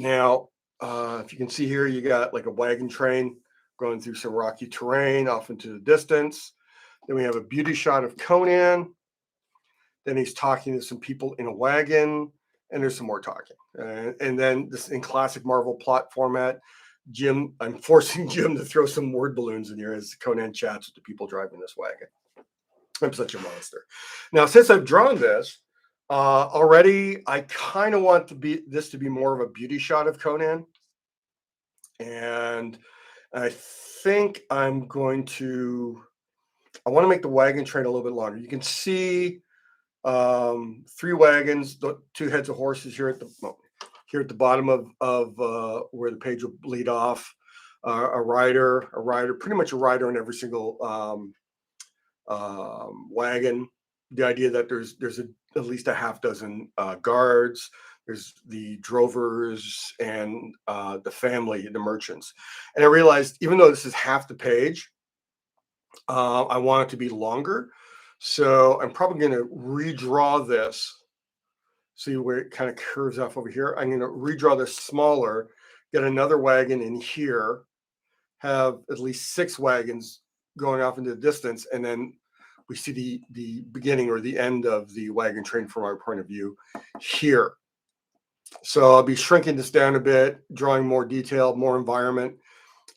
Now, if you can see here, you got like a wagon train going through some rocky terrain off into the distance. Then we have a beauty shot of Conan. Then he's talking to some people in a wagon, and there's some more talking. And then this in classic Marvel plot format, I'm forcing Jim to throw some word balloons in here as Conan chats with the people driving this wagon. I'm such a monster. Now, since I've drawn this already, I kind of want this to be more of a beauty shot of Conan, and I think I want to make the wagon train a little bit longer. You can see 3 wagons, 2 heads of horses here at the bottom of where the page will bleed off. A rider, pretty much a rider in every single wagon. The idea that there's at least a half dozen guards. There's the drovers and the family, the merchants. And I realized, even though this is half the page, I want it to be longer. So I'm probably going to redraw this. See where it kind of curves off over here. I'm going to redraw this smaller, get another wagon in here, have at least 6 wagons going off into the distance, and then we see the beginning or the end of the wagon train from our point of view here. So I'll be shrinking this down a bit, drawing more detail, more environment,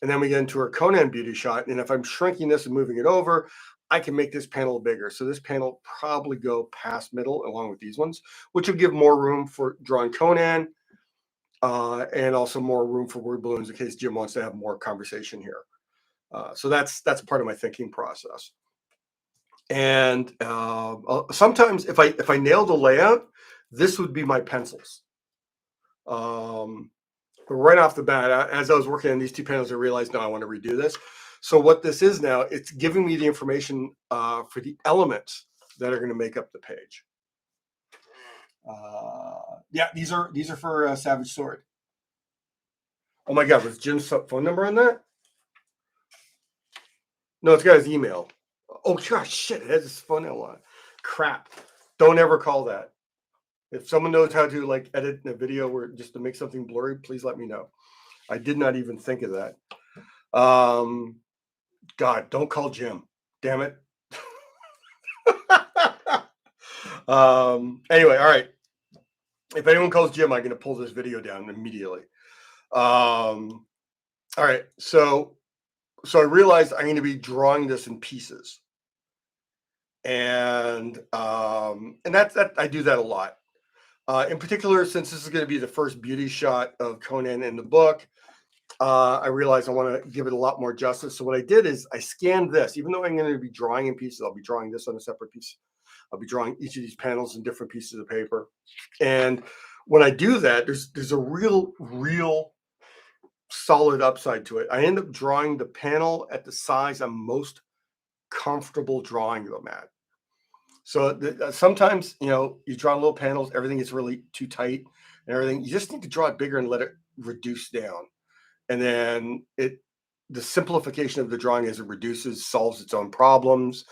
and then we get into our Conan beauty shot. And if I'm shrinking this and moving it over, I can make this panel bigger. So this panel probably go past middle along with these ones, which will give more room for drawing Conan and also more room for word balloons in case Jim wants to have more conversation here. So that's part of my thinking process. And sometimes if I nail the layout, this would be my pencils. But right off the bat, as I was working on these 2 panels, I realized, no, I want to redo this. So what this is now, it's giving me the information for the elements that are going to make up the page. Yeah, these are for Savage Sword. Oh my God, was Jim's phone number on that? No, it's got his email. Oh gosh, shit, it has his phone number on it. Crap. Don't ever call that. If someone knows how to like edit a video where just to make something blurry, please let me know. I did not even think of that. God, don't call Jim. Damn it. Anyway, all right. If anyone calls Jim, I'm going to pull this video down immediately. All right. So I realized I'm going to be drawing this in pieces. And that's I do that a lot. In particular, since this is going to be the first beauty shot of Conan in the book, I realized I want to give it a lot more justice. So what I did is I scanned this. Even though I'm going to be drawing in pieces, I'll be drawing this on a separate piece. I'll be drawing each of these panels in different pieces of paper. And when I do that, there's a real solid upside to it. I end up drawing the panel at the size I'm most comfortable drawing them at. So sometimes, you draw little panels, everything is really too tight and everything. You just need to draw it bigger and let it reduce down. And then the simplification of the drawing as it reduces solves its own problems,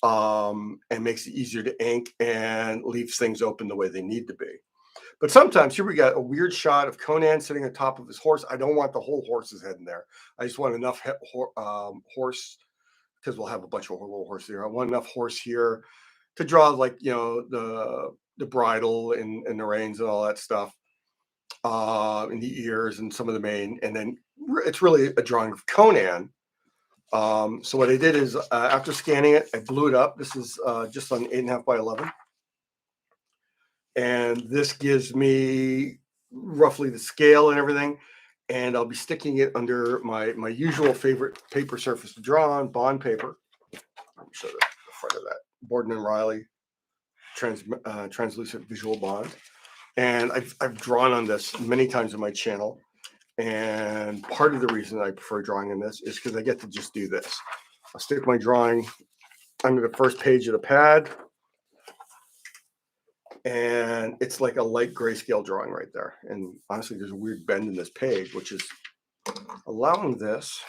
and makes it easier to ink and leaves things open the way they need to be. But sometimes here we got a weird shot of Conan sitting on top of his horse. I don't want the whole horse's head in there. I just want enough horse, because we'll have a bunch of little horses here. I want enough horse here to draw like, the bridle and the reins and all that stuff, and the ears and some of the mane. And then it's really a drawing of Conan. So what I did is after scanning it, I blew it up. This is just on 8.5 by 11. And this gives me roughly the scale and everything. And I'll be sticking it under my usual favorite paper surface to draw on, bond paper. Let me show the front of that. Borden and Riley translucent visual bond. And I've drawn on this many times on my channel. And part of the reason I prefer drawing on this is because I get to just do this. I'll stick my drawing under the first page of the pad. And it's like a light grayscale drawing right there. And honestly, there's a weird bend in this page, which is allowing this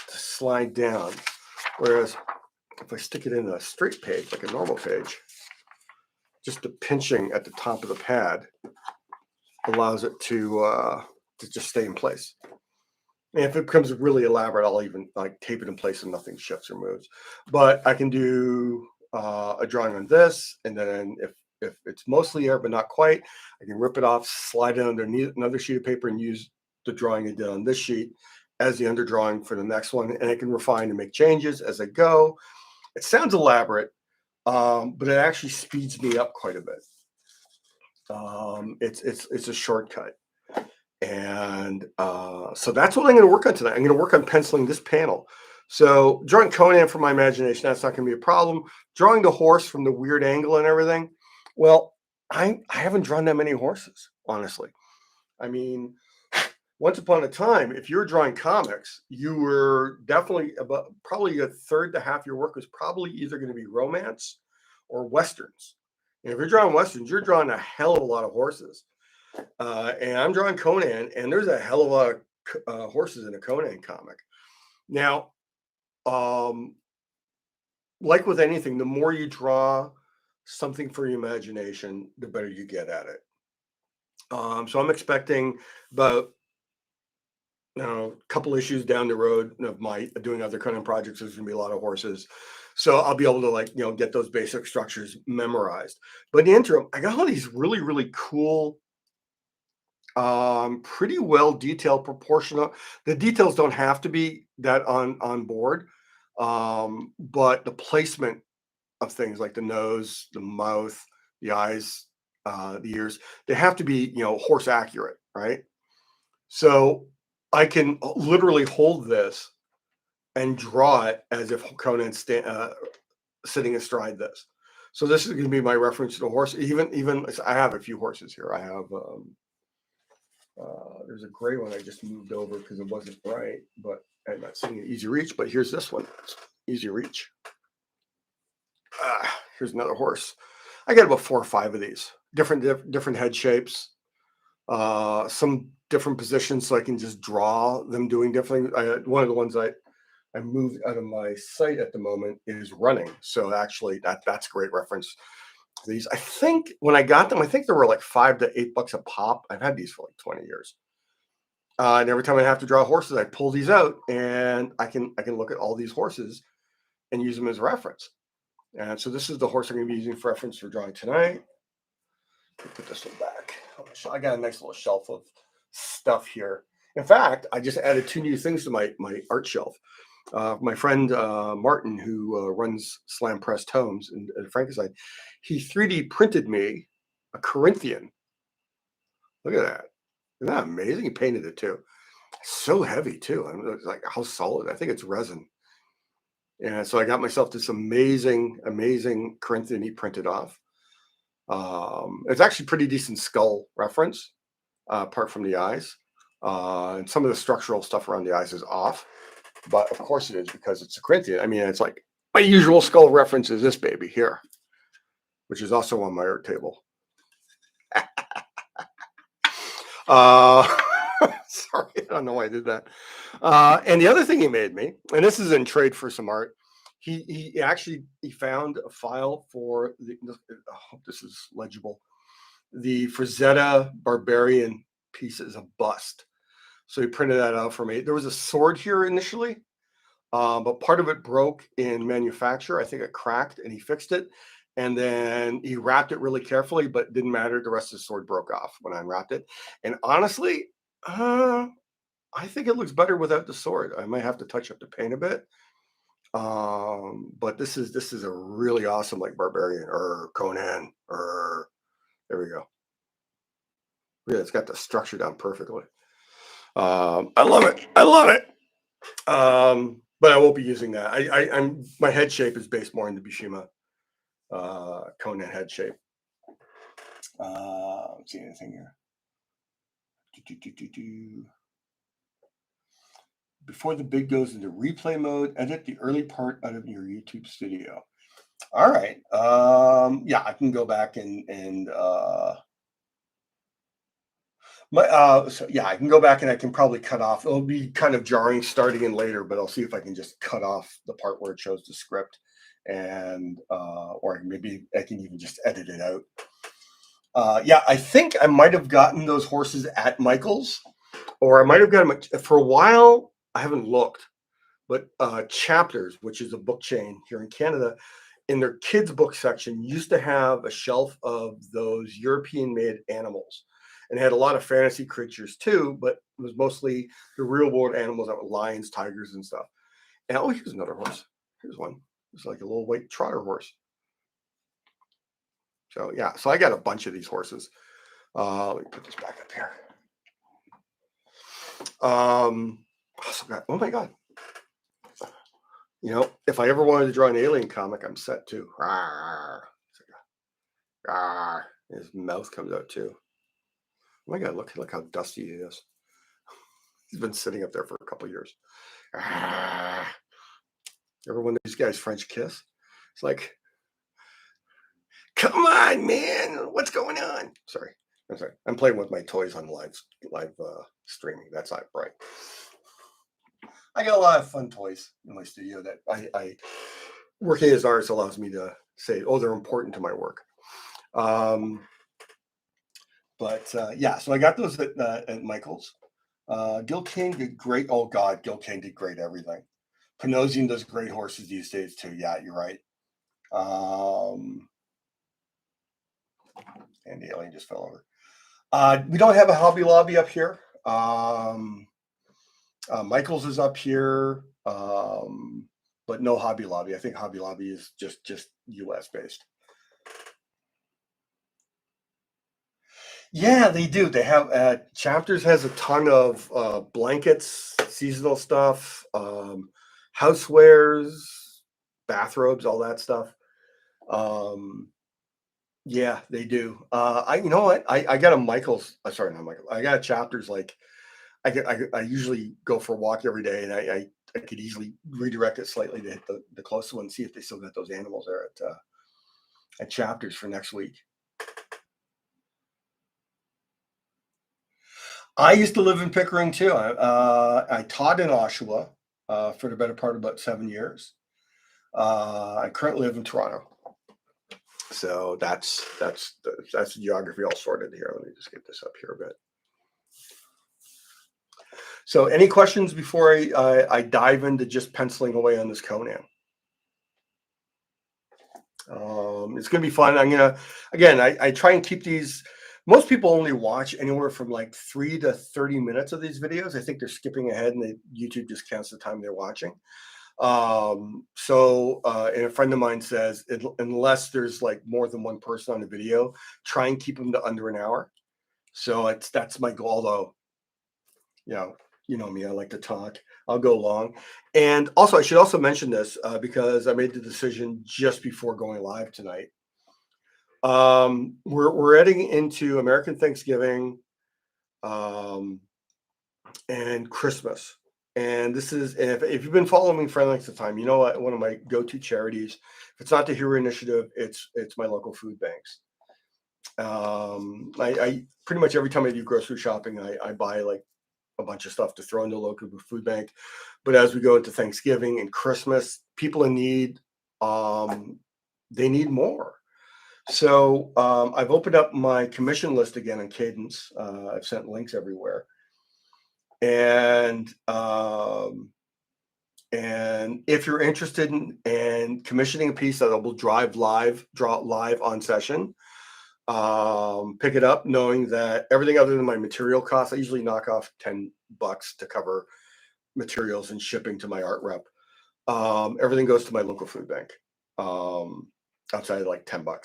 to slide down. Whereas if I stick it in a straight page, like a normal page, just the pinching at the top of the pad allows it to just stay in place. And if it becomes really elaborate, I'll even like tape it in place and nothing shifts or moves. But I can do a drawing on this, and then if it's mostly air but not quite, I can rip it off, slide it underneath another sheet of paper, and use the drawing I did on this sheet as the underdrawing for the next one, and I can refine and make changes as I go. It sounds elaborate, but it actually speeds me up quite a bit. It's a shortcut. And so that's what I'm going to work on tonight. I'm going to work on penciling this panel. So drawing Conan from my imagination, that's not going to be a problem. Drawing the horse from the weird angle and everything. Well, I haven't drawn that many horses, honestly. I mean, once upon a time, if you were drawing comics, you were definitely about probably a third to half your work was probably either going to be romance or westerns. And if you're drawing westerns, you're drawing a hell of a lot of horses. And I'm drawing Conan, and there's a hell of a lot of horses in a Conan comic. Now, like with anything, the more you draw something for your imagination, the better you get at it. So I'm expecting about a couple issues down the road of my doing other Conan projects. There's gonna be a lot of horses, so I'll be able to get those basic structures memorized. But in the interim, I got all these really really cool pretty well detailed proportional. The details don't have to be that on board, but the placement of things like the nose, the mouth, the eyes, the ears, they have to be horse accurate, right? So I can literally hold this and draw it as if Conan's sitting astride this. So this is going to be my reference to the horse. Even I have a few horses here. I have there's a gray one I just moved over because it wasn't right, but I'm not seeing it easy reach. But here's this one, it's easy reach. Here's another horse. I got about 4 or 5 of these different head shapes, some different positions, so I can just draw them doing different. One of the ones I moved out of my sight at the moment is running. So actually, that's a great reference. These, I think, when I got them, I think they were like $5 to $8 a pop. I've had these for like 20 years. And every time I have to draw horses, I pull these out, and I can look at all these horses and use them as reference. And so this is the horse I'm going to be using for reference for drawing tonight. Put this one back. I got a nice little shelf of stuff here. In fact, I just added 2 new things to my art shelf. My friend Martin, who runs Slam Press Tomes in Frankenstein, he 3D printed me a Corinthian. Look at that. Isn't that amazing? He painted it too. So heavy too. I mean, it's like how solid. I think it's resin. And so I got myself this amazing Corinthian he printed off. It's actually pretty decent skull reference, apart from the eyes. And some of the structural stuff around the eyes is off. But of course it is, because it's a Corinthian. I mean, it's like my usual skull reference is this baby here, which is also on my art table. Sorry, I don't know why I did that. And the other thing he made me, and this is in trade for some art, he actually found a file for the, I hope this is legible, the Frazetta Barbarian piece is a bust. So he printed that out for me. There was a sword here initially, but part of it broke in manufacture. I think it cracked, and he fixed it. And then he wrapped it really carefully, but it didn't matter. The rest of the sword broke off when I unwrapped it. And honestly, I think it looks better without the sword. I might have to touch up the paint a bit. But this is a really awesome like barbarian or Conan or there we go. Yeah, it's got the structure down perfectly. I love it. I love it. But I won't be using that. I'm my head shape is based more in the Bishima Conan head shape. Let's see anything here. Before the bid goes into replay mode, edit the early part out of your YouTube studio. All right. Yeah, I can go back and so yeah, I can go back and I can probably cut off. It'll be kind of jarring starting in later, but I'll see if I can just cut off the part where it shows the script, and or maybe I can even just edit it out. Yeah, I think I might have gotten those horses at Michael's, or I might have gotten them for a while. I haven't looked, but Chapters, which is a book chain here in Canada, in their kids book section used to have a shelf of those European made animals, and had a lot of fantasy creatures too, but it was mostly the real world animals that were lions, tigers, and stuff. And oh, here's another horse. Here's one. It's like a little white trotter horse. So yeah, so I got a bunch of these horses. Let me put this back up here. Oh my god. You know, if I ever wanted to draw an alien comic, I'm set too. Rawr. Rawr. His mouth comes out too. Oh my god, look how dusty he is. He's been sitting up there for a couple years. Rawr. Ever one of these guys French kiss? It's like, come on, man. What's going on? Sorry. I'm sorry. I'm playing with my toys on live streaming. That's not right. I got a lot of fun toys in my studio that I working as an artist allows me to say, oh, they're important to my work. Yeah, so I got those at Michael's. Gil Kane did great. Oh God, Gil Kane did great everything. Panosian does great horses these days too. Yeah, you're right. And the alien just fell over. We don't have a Hobby Lobby up here. Michael's is up here, but no Hobby Lobby. I think Hobby Lobby is just U.S. based. Yeah, they do. They have Chapters has a ton of blankets, seasonal stuff, housewares, bathrobes, all that stuff. Yeah, they do. You know what? I got a Michael's. Sorry, not Michael. I got a Chapters. Like I usually go for a walk every day, and I could easily redirect it slightly to hit the closest one, see if they still got those animals there at Chapters for next week. I used to live in Pickering too. I taught in Oshawa for the better part of about 7 years. I currently live in Toronto, so that's the geography all sorted here. Let me just get this up here a bit. So, any questions before I dive into just penciling away on this Conan? It's going to be fun. I try and keep these. Most people only watch anywhere from like 3 to 30 minutes of these videos. I think they're skipping ahead, and YouTube just counts the time they're watching. And a friend of mine says, unless there's like more than one person on the video, try and keep them to under an hour. So that's my goal. Although, you know me, I like to talk. I'll go long. And also, I should also mention this because I made the decision just before going live tonight. We're heading into American Thanksgiving and Christmas. And this is, if you've been following me for any length of time, you know what, one of my go-to charities, if it's not the Hero Initiative, it's my local food banks. I pretty much every time I do grocery shopping, I buy like a bunch of stuff to throw in the local food bank. But as we go into Thanksgiving and Christmas, people in need, they need more. So I've opened up my commission list again on Cadence. I've sent links everywhere. And if you're interested in commissioning a piece that will draw it live on session, pick it up, knowing that everything other than my material costs, I usually knock off $10 to cover materials and shipping to my art rep. Everything goes to my local food bank, outside of like $10.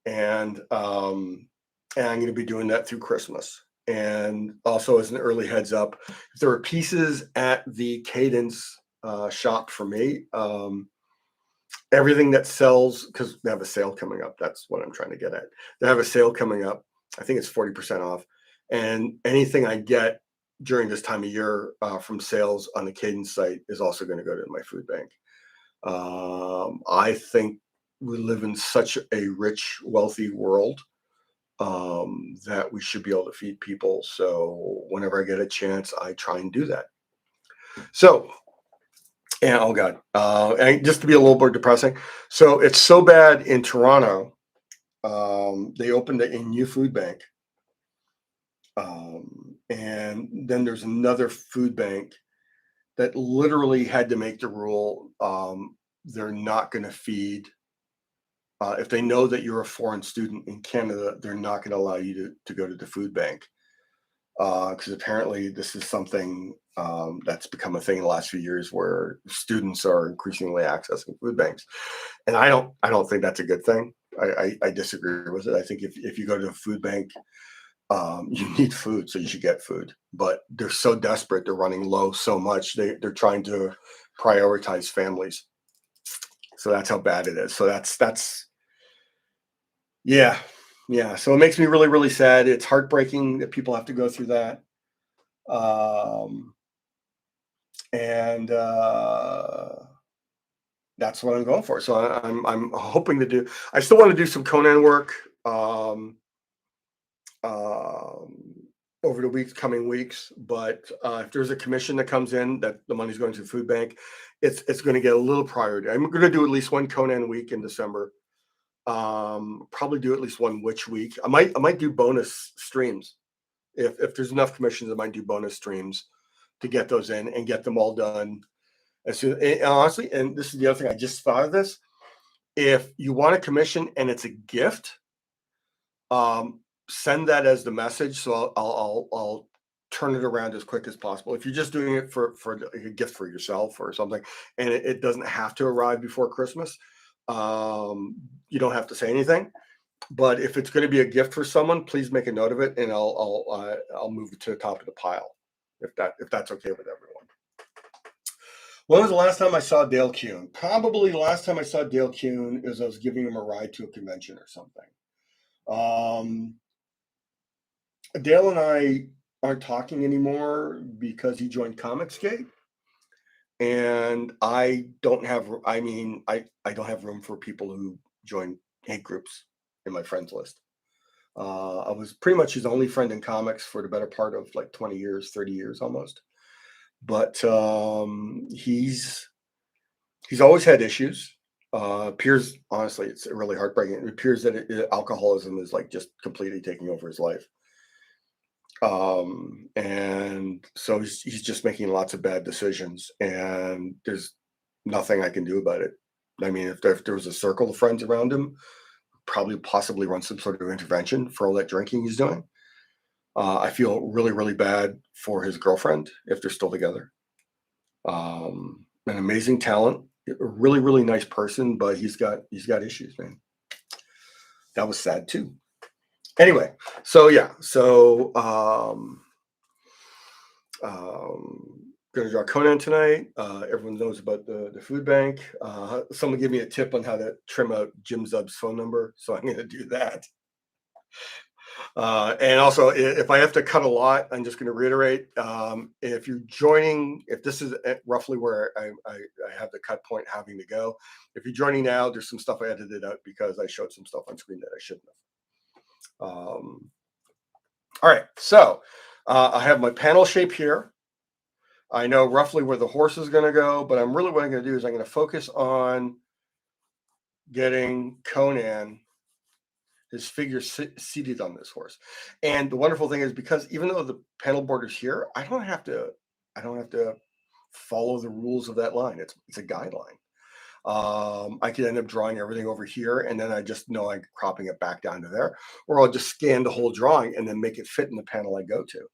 And I'm going to be doing that through Christmas. And also, as an early heads up, if there are pieces at the Cadence shop for me, everything that sells, because they have a sale coming up. That's what I'm trying to get at. They have a sale coming up. I think it's 40% off. And anything I get during this time of year from sales on the Cadence site is also going to go to my food bank. I think we live in such a rich, wealthy world that we should be able to feed people. So whenever I get a chance, I try and do that. So, and oh God, and just to be a little more depressing. So it's so bad in Toronto They opened a new food bank, and then there's another food bank that literally had to make the rule, they're not going to feed. If they know that you're a foreign student in Canada, they're not going to allow you to go to the food bank, because apparently this is something, that's become a thing in the last few years where students are increasingly accessing food banks, and I don't think that's a good thing. I disagree with it. I think if you go to a food bank, you need food, so you should get food. But they're so desperate; they're running low so much. They're trying to prioritize families. So that's how bad it is. So that's yeah, yeah. So it makes me really really sad. It's heartbreaking that people have to go through that. Um, and That's what I'm going for. So I'm hoping to do. I still want to do some Conan work. Um, um, Over the coming weeks. But if there's a commission that comes in that the money's going to the food bank, it's going to get a little priority. I'm going to do at least one Conan week in December. Probably do at least one witch week. I might do bonus streams if there's enough commissions. I might do bonus streams to get those in and get them all done as soon. And honestly, and this is the other thing, I just thought of this. If you want a commission and it's a gift, um, send that as the message. So I'll turn it around as quick as possible. If you're just doing it for a gift for yourself or something, and it doesn't have to arrive before Christmas, you don't have to say anything. But if it's going to be a gift for someone, please make a note of it, and I'll move it to the top of the pile if that's okay with everyone. When was the last time I saw Dale Kuhn? Probably the last time I saw Dale Kuhn is I was giving him a ride to a convention or something. Um, Dale and I aren't talking anymore because he joined Comicsgate, and I don't have. I mean, I don't have room for people who join hate groups in my friends list. I was pretty much his only friend in comics for the better part of like 20 years, 30 years almost. But he's always had issues. Appears honestly, it's really heartbreaking. It appears that alcoholism is like just completely taking over his life. And so he's just making lots of bad decisions, and there's nothing I can do about it. I mean, if there was a circle of friends around him, probably possibly run some sort of intervention for all that drinking he's doing. I feel really, really bad for his girlfriend if they're still together. An amazing talent, a really, really nice person, but he's got issues, man. That was sad too. Anyway, so yeah, so gonna draw Conan tonight. Everyone knows about the food bank. Someone give me a tip on how to trim out Jim Zub's phone number, so I'm gonna do that. And also, if I have to cut a lot, I'm just going to reiterate. If you're joining, if this is roughly where I have the cut point having to go, if you're joining now, there's some stuff I edited out because I showed some stuff on screen that I shouldn't have. All right, so I have my panel shape here. I know roughly where the horse is going to go, but what I'm going to do is I'm going to focus on getting Conan, his figure, seated on this horse. And the wonderful thing is, because even though the panel border's here, I don't have to follow the rules of that line. It's a guideline. I could end up drawing everything over here, and then I just know I'm cropping it back down to there, or I'll just scan the whole drawing and then make it fit in the panel I go to.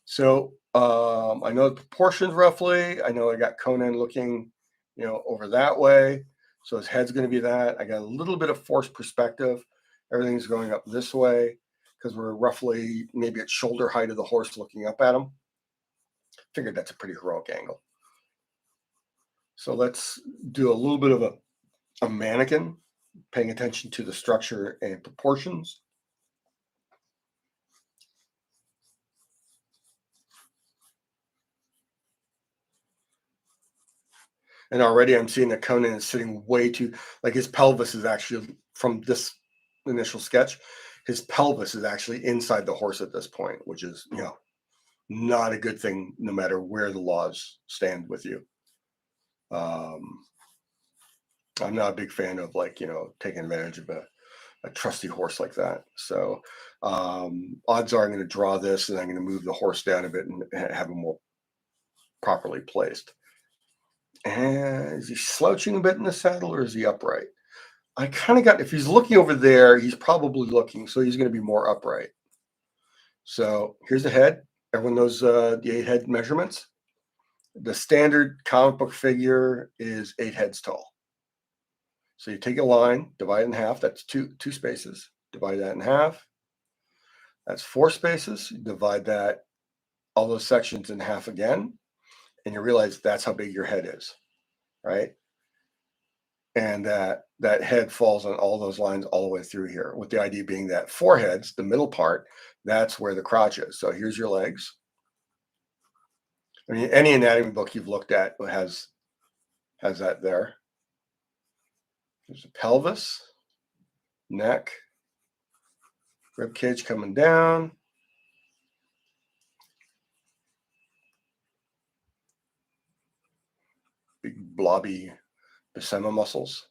So I know the proportions roughly. I know I got Conan looking, over that way. So his head's going to be that. I got a little bit of forced perspective. Everything's going up this way because we're roughly maybe at shoulder height of the horse looking up at him. Figured that's a pretty heroic angle. So let's do a little bit of a mannequin, paying attention to the structure and proportions. And already I'm seeing that Conan is sitting way too, like his pelvis is actually, from this initial sketch, his pelvis is actually inside the horse at this point, which is, not a good thing no matter where the laws stand with you. I'm not a big fan of taking advantage of a trusty horse like that. So odds are I'm going to draw this, and I'm going to move the horse down a bit and have him more properly placed. And is he slouching a bit in the saddle, or is he upright? I kind of got, if he's looking over there, he's probably looking, so he's going to be more upright. So here's the head. Everyone knows the 8 head measurements. The standard comic book figure is 8 heads tall. So you take a line, divide it in half. That's two spaces. Divide that in half. That's 4 spaces. Divide that, all those sections, in half again, and you realize that's how big your head is, right? And that head falls on all those lines all the way through here, with the idea being that 4 heads, the middle part, that's where the crotch is. So here's your legs. I mean, any anatomy book you've looked at has that there. There's a pelvis, neck, rib cage coming down. Big blobby Buscema muscles.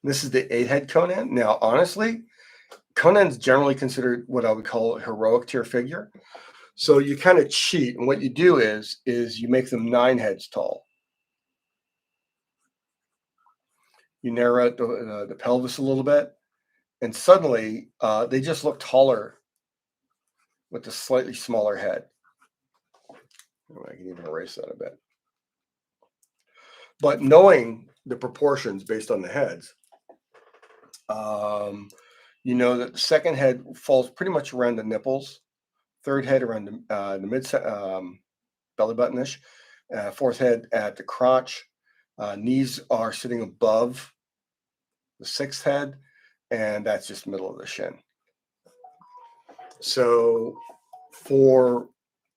This is the 8 head Conan. Now, honestly, Conan's generally considered what I would call a heroic tier figure. So you kind of cheat, and what you do is you make them 9 heads tall. You narrow out the pelvis a little bit, and suddenly they just look taller with a slightly smaller head. I can even erase that a bit. But knowing the proportions based on the heads, you know that the second head falls pretty much around the nipples, third head around the mid belly button-ish, fourth head at the crotch. Knees are sitting above the 6th head, and that's just middle of the shin. So for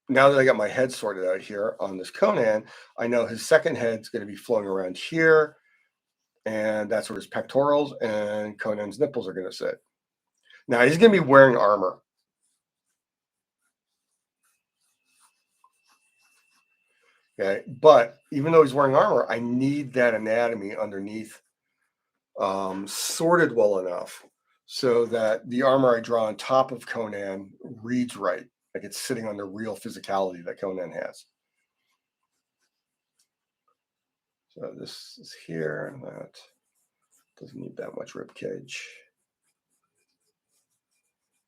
now that I got my head sorted out here on this Conan, I know his second head's going to be flowing around here, and that's where his pectorals and Conan's nipples are going to sit. Now he's going to be wearing armor. Okay, but even though he's wearing armor, I need that anatomy underneath sorted well enough so that the armor I draw on top of Conan reads right, like it's sitting on the real physicality that Conan has. So this is here, and that doesn't need that much rib cage.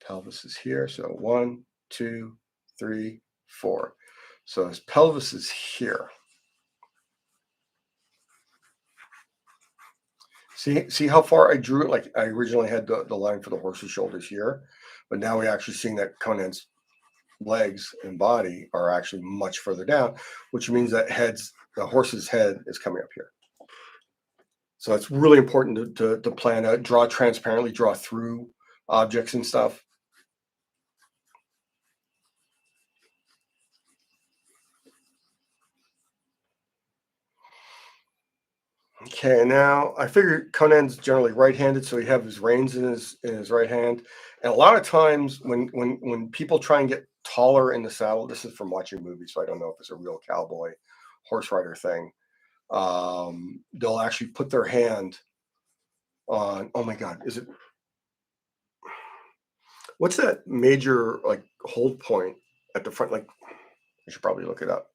Pelvis is here, so 1, 2, 3, 4. So his pelvis is here. See how far I drew it? Like I originally had the line for the horse's shoulders here, but now we're actually seeing that Conan's legs and body are actually much further down, which means that the horse's head is coming up here. So it's really important to plan out, draw transparently, draw through objects and stuff. Okay, now I figure Conan's generally right-handed, so he have his reins in his right hand. And a lot of times when people try and get taller in the saddle, this is from watching movies, so I don't know if it's a real cowboy horse rider thing. They'll actually put their hand on, oh my God, what's that major like hold point at the front? Like I should probably look it up.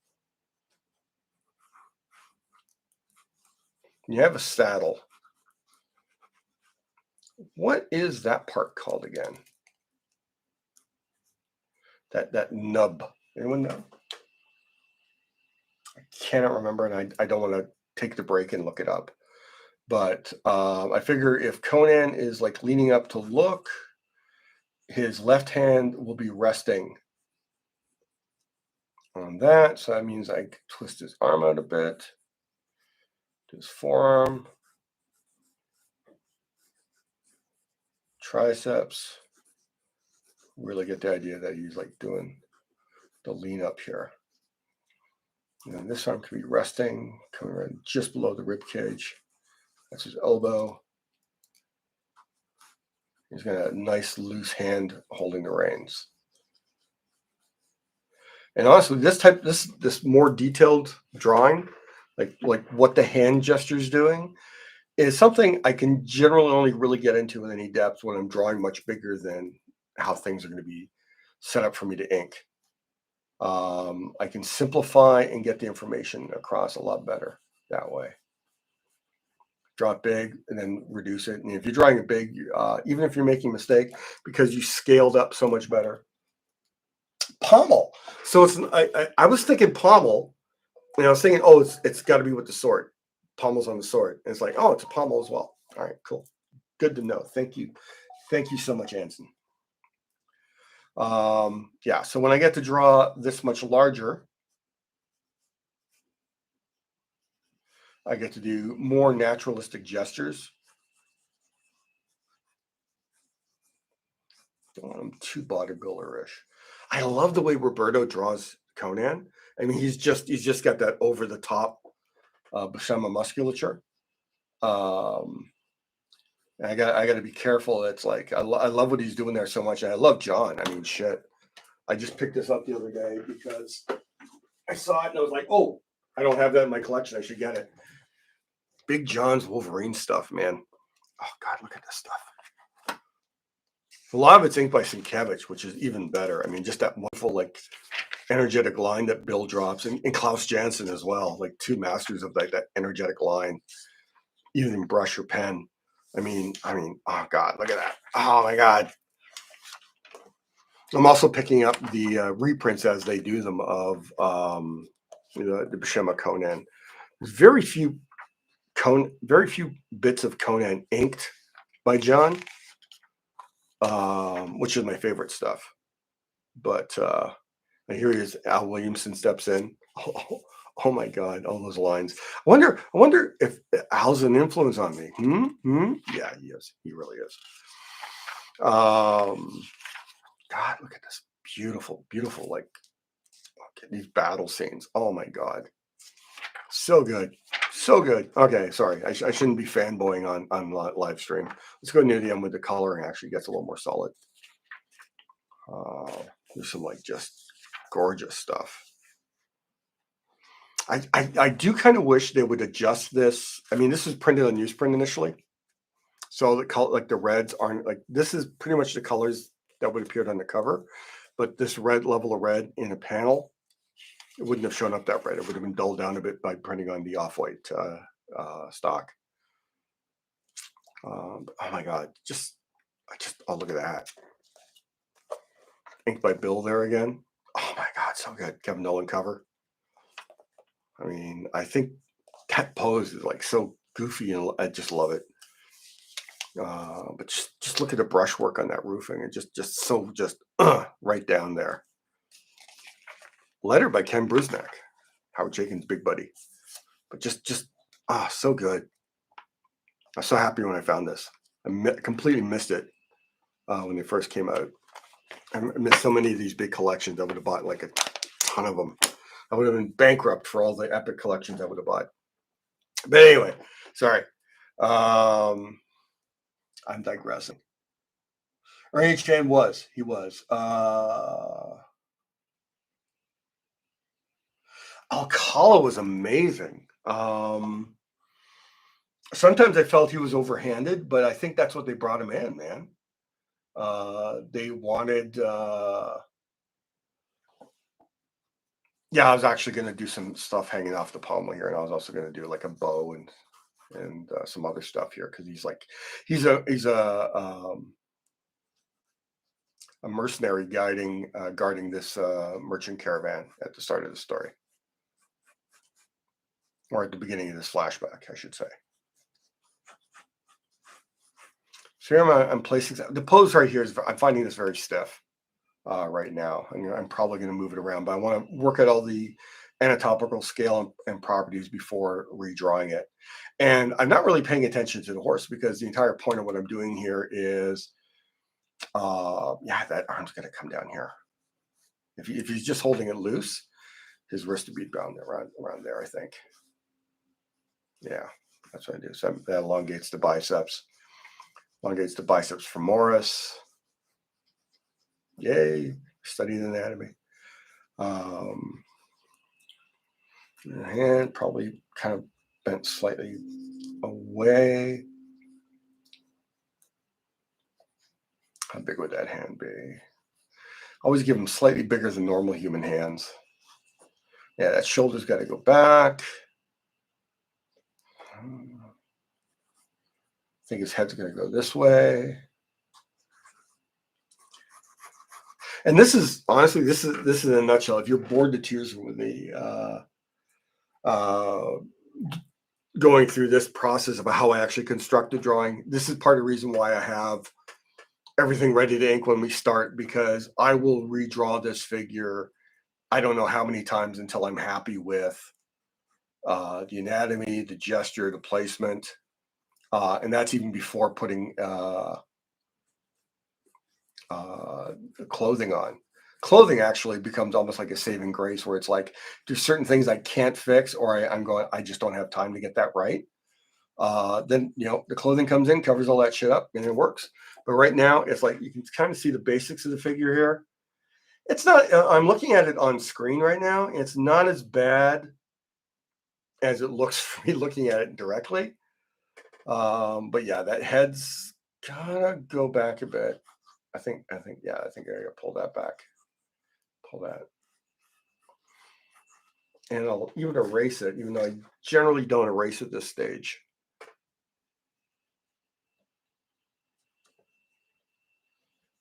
You have a saddle. What is that part called again? That nub. Anyone know? I cannot remember, and I don't want to take the break and look it up. But I figure if Conan is like leaning up to look, his left hand will be resting on that. So that means I twist his arm out a bit, his forearm, triceps. Really get the idea that he's like doing the lean up here. And then this arm can be resting, coming right just below the rib cage. That's his elbow. He's got a nice loose hand holding the reins. And honestly, this more detailed drawing, like what the hand gesture is doing, is something I can generally only really get into in any depth when I'm drawing much bigger than how things are going to be set up for me to ink. I can simplify and get the information across a lot better that way. Draw it big and then reduce it. And if you're drawing it big, even if you're making a mistake, because you scaled up so much better. Pommel. So I was thinking pommel, and I was thinking, oh, it's got to be with the sword. Pommel's on the sword. And it's like, oh, it's a pommel as well. All right, cool. Good to know. Thank you. Thank you so much, Anson. Yeah, so when I get to draw this much larger, I get to do more naturalistic gestures. Don't want him too bodybuilder-ish. I love the way Roberto draws Conan. I mean, he's just got that over the top Buscema musculature. I got to be careful. It's like I love what he's doing there so much, and I love John. I mean, shit. I just picked this up the other day because I saw it and I was like, oh, I don't have that in my collection. I should get it. Big John's Wolverine stuff, man. Oh God, look at this stuff. A lot of it's inked by Sienkiewicz, which is even better. I mean, just that wonderful, like, energetic line that Bill drops, and Klaus Janson as well, like two masters of that energetic line, even brush or pen. I mean, oh God, look at that. Oh my God. I'm also picking up the reprints as they do them of the Buscema Conan. There's very few bits of Conan inked by John, which is my favorite stuff. But here he is. Al Williamson steps in. Oh my God, all those lines. I wonder if Al's an influence on me. Yeah, he is. He really is. God, look at this beautiful, beautiful, like, okay, these battle scenes. Oh my God, so good, so good. Okay, sorry, I shouldn't be fanboying on live stream. Let's go near the end with the coloring. Actually, gets a little more solid. There's some like just gorgeous stuff. I do kind of wish they would adjust this. I mean, this was printed on newsprint initially, so the color, like the reds aren't like, this is pretty much the colors that would have appeared on the cover, but this red level of red in a panel, it wouldn't have shown up that red. It would have been dulled down a bit by printing on the off-white stock. Oh my God, oh, look at that. Inked by Bill there again. Oh my God, so good. Kevin Nolan cover. I mean, I think that pose is like so goofy, and I just love it. But just look at the brushwork on that roofing, and just right down there. Letter by Ken Brusnak, Howard Chaykin's big buddy. But so good. I was so happy when I found this. I completely missed it when they first came out. I missed so many of these big collections. I would have bought like a ton of them. I would have been bankrupt for all the epic collections I would have bought. But anyway, sorry. I'm digressing. R.H. Chan was. He was. Alcala was amazing. Sometimes I felt he was overhanded, but I think that's what they brought him in, man. They wanted... yeah, I was actually going to do some stuff hanging off the pommel here, and I was also going to do like a bow and some other stuff here, because he's a mercenary guarding this merchant caravan at the start of the story, or at the beginning of this flashback, I should say. So here I'm placing the pose right here. I'm finding this very stiff right now, and I'm probably going to move it around, but I want to work out all the anatomical scale and properties before redrawing it. And I'm not really paying attention to the horse, because the entire point of what I'm doing here is, yeah, that arm's going to come down here. If he's just holding it loose, his wrist would be bound around there, I think. Yeah, that's what I do. So that elongates the biceps. Elongates the biceps for Morris. Yay, studying anatomy. The hand probably kind of bent slightly away. How big would that hand be? Always give them slightly bigger than normal human hands. Yeah, that shoulder's got to go back. I think his head's going to go this way. And this is honestly, this is in a nutshell. If you're bored to tears with me, going through this process of how I actually construct a drawing, this is part of the reason why I have everything ready to ink when we start, because I will redraw this figure I don't know how many times until I'm happy with the anatomy, the gesture, the placement, and that's even before putting clothing on. Clothing actually becomes almost like a saving grace, where it's like there's certain things I can't fix, or I just don't have time to get that right. Then the clothing comes in, covers all that shit up, and it works. But right now, it's like you can kind of see the basics of the figure here. It's not. I'm looking at it on screen right now. It's not as bad as it looks for me looking at it directly. But yeah, that head's gotta go back a bit. I think I gotta pull that back. Pull that. And I'll even erase it, even though I generally don't erase at this stage.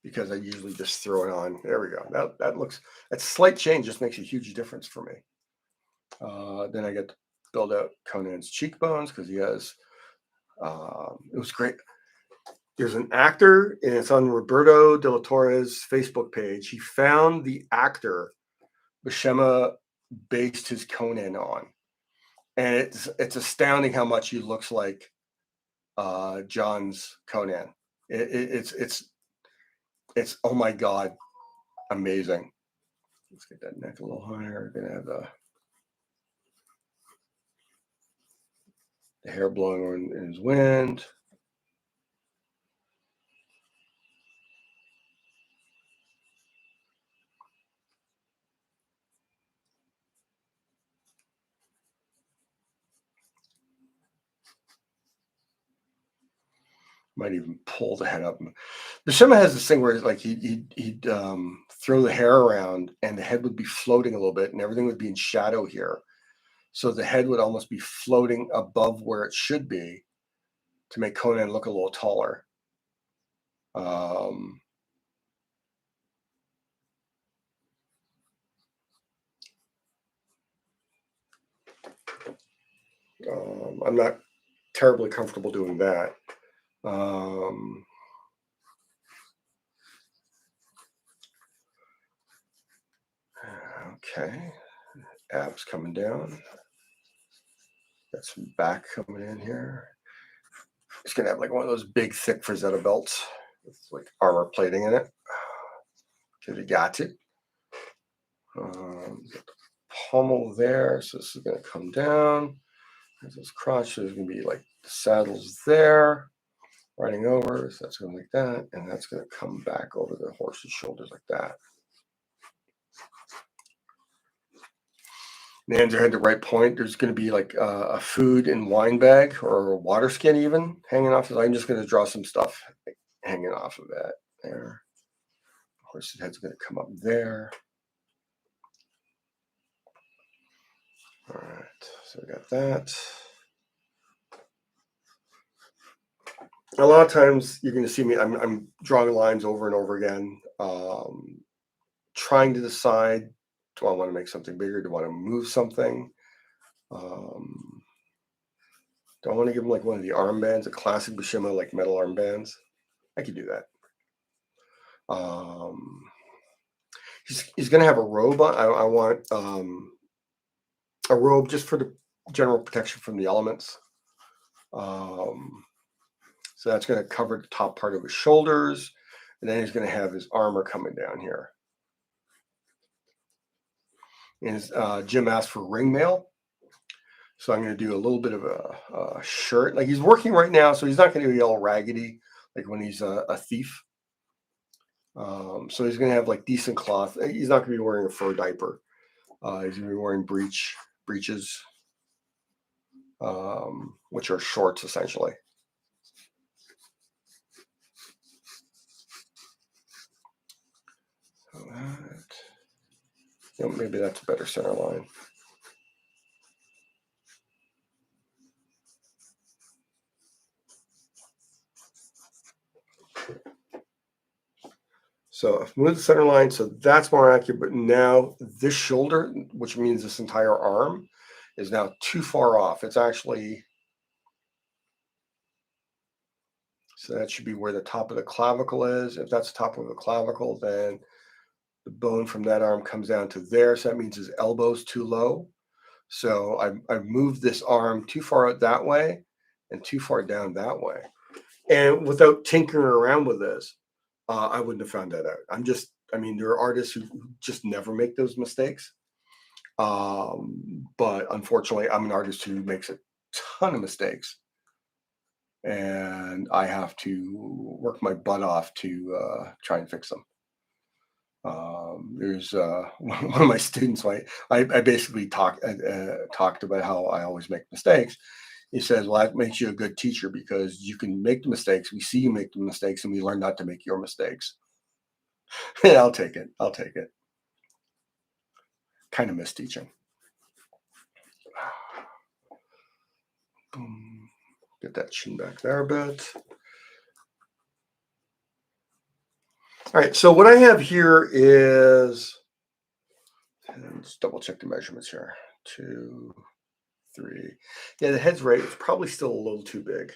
Because I usually just throw it on. There we go. That slight change just makes a huge difference for me. Then I get to build out Conan's cheekbones because he has, it was great. There's an actor, and it's on Roberto de la Torre's Facebook page. He found the actor Buscema based his Conan on, and it's astounding how much he looks like John's Conan. It's oh my god, amazing. Let's get that neck a little higher. We're gonna have the hair blowing in his wind. Might even pull the head up. Buscema has this thing where it's like he'd throw the hair around, and the head would be floating a little bit, and everything would be in shadow here. So the head would almost be floating above where it should be to make Conan look a little taller. I'm not terribly comfortable doing that. Okay, abs coming down. Got some back coming in here. It's gonna have like one of those big, thick Frazetta belts with like armor plating in it. Because you got it. Pommel there, so this is gonna come down. There's this crotch. There's gonna be like the saddles there, riding over. So that's going like that, and that's gonna come back over the horse's shoulders like that. The hands are at the right point. There's going to be like a food and wine bag or a water skin even hanging off. I'm just going to draw some stuff hanging off of that there. The horse's head's going to come up there. All right, so we got that. A lot of times you're going to see me, I'm drawing lines over and over again, trying to decide, do I want to make something bigger? Do I want to move something? Do I want to give him like one of the armbands, a classic Buscema, like metal armbands? I could do that. He's going to have a robe on. I want a robe just for the general protection from the elements. So that's going to cover the top part of his shoulders, and then he's going to have his armor coming down here. And Jim asked for ring mail, so I'm going to do a little bit of a shirt. Like he's working right now, so he's not going to be all raggedy like when he's a thief. So he's going to have like decent cloth. He's not going to be wearing a fur diaper. He's going to be wearing breeches, which are shorts essentially. So maybe that's a better center line. So I've moved the center line, so that's more accurate. But now this shoulder, which means this entire arm, is now too far off. It's actually, so that should be where the top of the clavicle is. If that's the top of the clavicle, then the bone from that arm comes down to there. So that means his elbow's too low. So I've moved this arm too far out that way and too far down that way. And without tinkering around with this, I wouldn't have found that out. I mean, there are artists who just never make those mistakes. But unfortunately, I'm an artist who makes a ton of mistakes. And I have to work my butt off to try and fix them. There's one of my students, I basically talked about how I always make mistakes. He says, well, that makes you a good teacher because you can make the mistakes. We see you make the mistakes and we learn not to make your mistakes. Yeah, I'll take it. Kind of miss teaching. Boom. Get that chin back there a bit. All right, so what I have here is, let's double check the measurements here. 2, 3. Yeah, the head's right. It's probably still a little too big.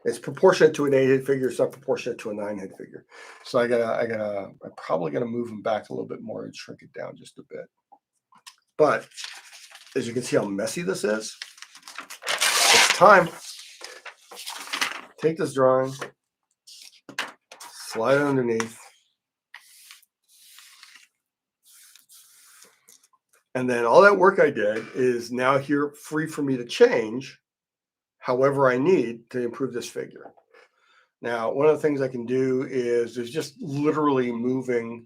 It's proportionate to an 8-head figure. It's not proportionate to a 9-head figure. So I'm probably gonna move them back a little bit more and shrink it down just a bit. But as you can see how messy this is, it's time. Take this drawing, slide it underneath, and then all that work I did is now here free for me to change however I need to improve this figure. Now, one of the things I can do is there's just literally moving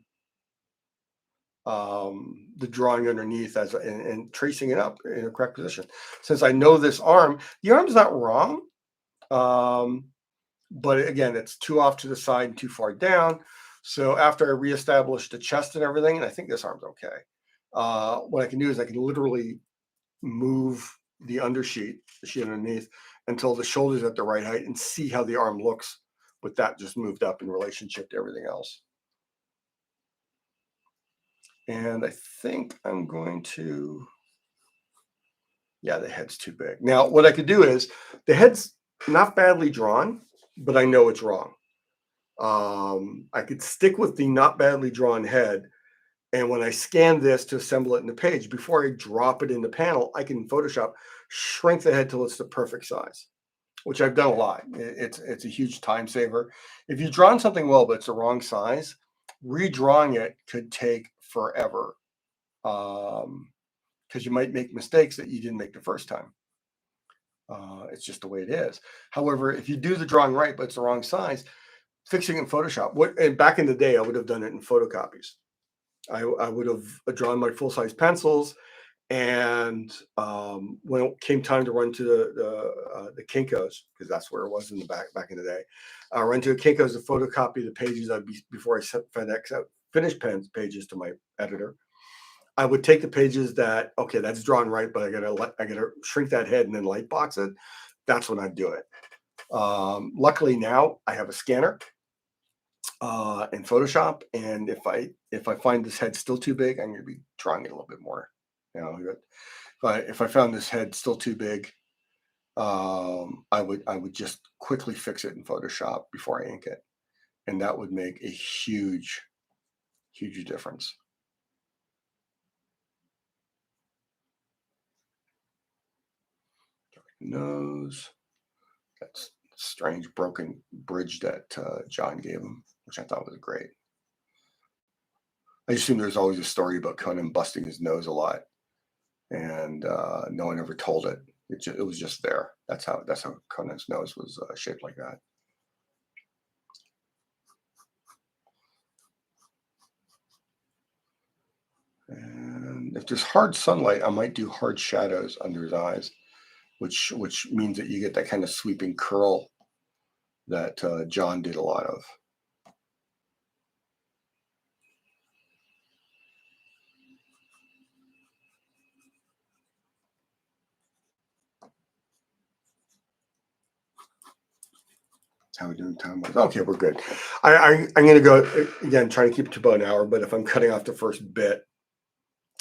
the drawing underneath and tracing it up in a correct position. Since I know this arm, the arm's not wrong, but again, it's too off to the side and too far down. So after I reestablish the chest and everything, and I think this arm's okay, what I can do is I can literally move the undersheet, the sheet underneath, until the shoulder's at the right height and see how the arm looks with that just moved up in relationship to everything else. And I think I'm going to, yeah, the head's too big. Now, what I could do is, the head's not badly drawn, but I know it's wrong. I could stick with the not badly drawn head, and when I scan this to assemble it in the page, before I drop it in the panel, I can in Photoshop shrink the head till it's the perfect size, which I've done a lot. It's a huge time saver. If you've drawn something well, but it's the wrong size, redrawing it could take forever. Because you might make mistakes that you didn't make the first time. It's just the way it is. However, if you do the drawing right, but it's the wrong size, fixing it in Photoshop. And back in the day, I would have done it in photocopies. I would have drawn my full-size pencils, and when it came time to run to the Kinkos, because that's where it was in the back in the day, run to the Kinkos to photocopy the pages before I sent FedEx out finished pages to my editor. I would take the pages that, okay, that's drawn right, but I gotta shrink that head and then light box it. That's when I do it. Luckily now I have a scanner in Photoshop, and if I find this head still too big, I'm gonna be drawing it a little bit more. You know, if I found this head still too big, I would just quickly fix it in Photoshop before I ink it, and that would make a huge difference. Nose. That's strange broken bridge that John gave him, which I thought was great. I assume there's always a story about Conan busting his nose a lot, and no one ever told it. It was just there. That's how Conan's nose was shaped like that. And if there's hard sunlight, I might do hard shadows under his eyes, which means that you get that kind of sweeping curl that John did a lot of. How we doing time wise? Okay, we're good. I'm gonna go again, trying to keep it to about an hour. But if I'm cutting off the first bit,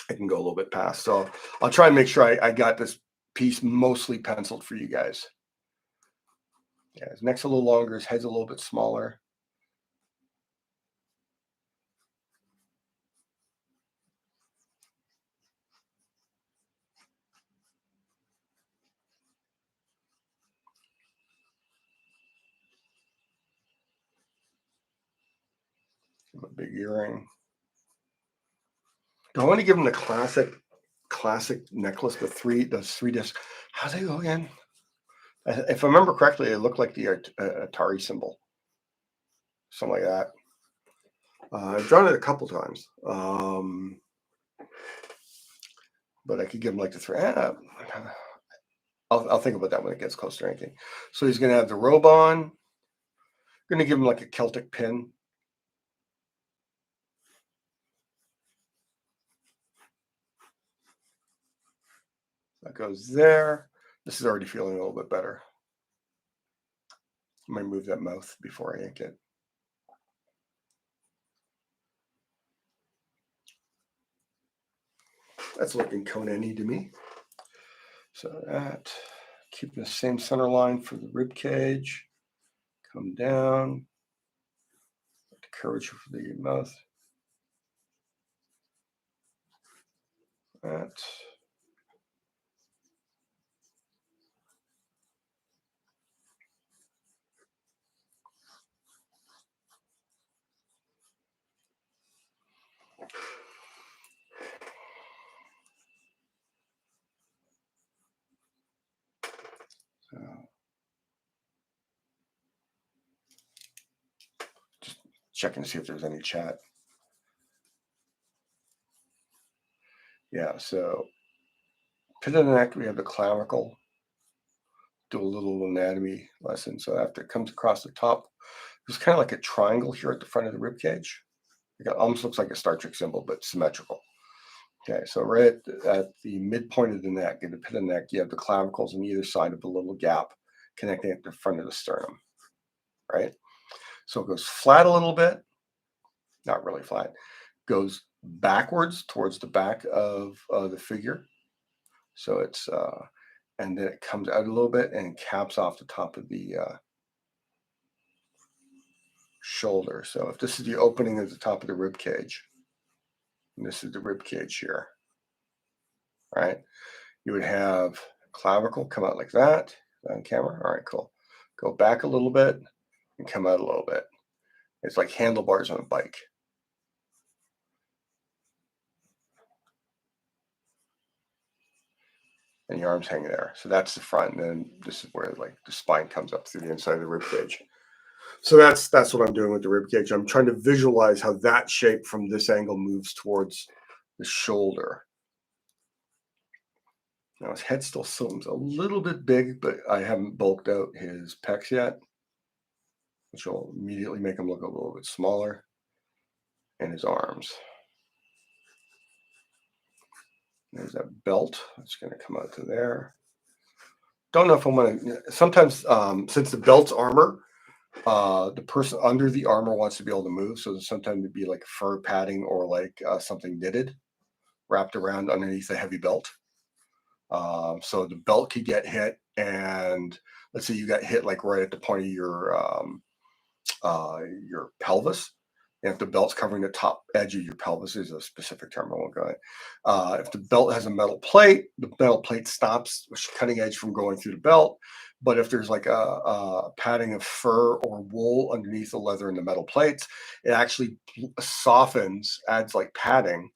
I can go a little bit past. So I'll try and make sure I got this piece mostly penciled for you guys. Yeah, his neck's a little longer, his head's a little bit smaller. A big earring. Do I want to give him the classic necklace with those three discs? How's they go again? If I remember correctly, it looked like the Atari symbol, something like that. I've drawn it a couple times, but I could give him like the three. I'll think about that when it gets closer to anything. So he's going to have the robe on. Going to give him like a Celtic pin. That goes there. This is already feeling a little bit better. I might move that mouth before I ink it. That's looking Conan-y to me. So that, keeping the same center line for the rib cage. Come down. The curvature for the mouth. That. So just checking to see if there's any chat. Yeah, so pit of the neck, we have the clavicle. Do a little anatomy lesson. So after it comes across the top, there's kind of like a triangle here at the front of the rib cage. It almost looks like a Star Trek symbol, but symmetrical. Okay, so right at the midpoint of the neck, in the pit of the neck, you have the clavicles on either side of the little gap connecting at the front of the sternum, right? So it goes flat a little bit, not really flat, goes backwards towards the back of the figure. So it's, and then it comes out a little bit and caps off the top of the shoulder. So if this is the opening at the top of the rib cage, and this is the rib cage here, right? You would have clavicle come out like that on camera. All right, cool. Go back a little bit and come out a little bit. It's like handlebars on a bike. And your arms hanging there. So that's the front. And then this is where like the spine comes up through the inside of the rib cage. So that's what I'm doing with the rib cage. I'm trying to visualize how that shape from this angle moves towards the shoulder. Now his head still seems a little bit big, but I haven't bulked out his pecs yet, which will immediately make him look a little bit smaller. And his arms. There's that belt. It's going to come out to there. Don't know if I'm going to. Sometimes, since the belt's armor, the person under the armor wants to be able to move. So sometimes it'd be like fur padding or like something knitted wrapped around underneath the heavy belt. So the belt could get hit, and let's say you got hit like right at the point of your pelvis. And if the belt's covering the top edge of your pelvis, is a specific term, I won't go in. If the belt has a metal plate, the metal plate stops the cutting edge from going through the belt. But if there's like a padding of fur or wool underneath the leather and the metal plates, it actually softens, adds like padding,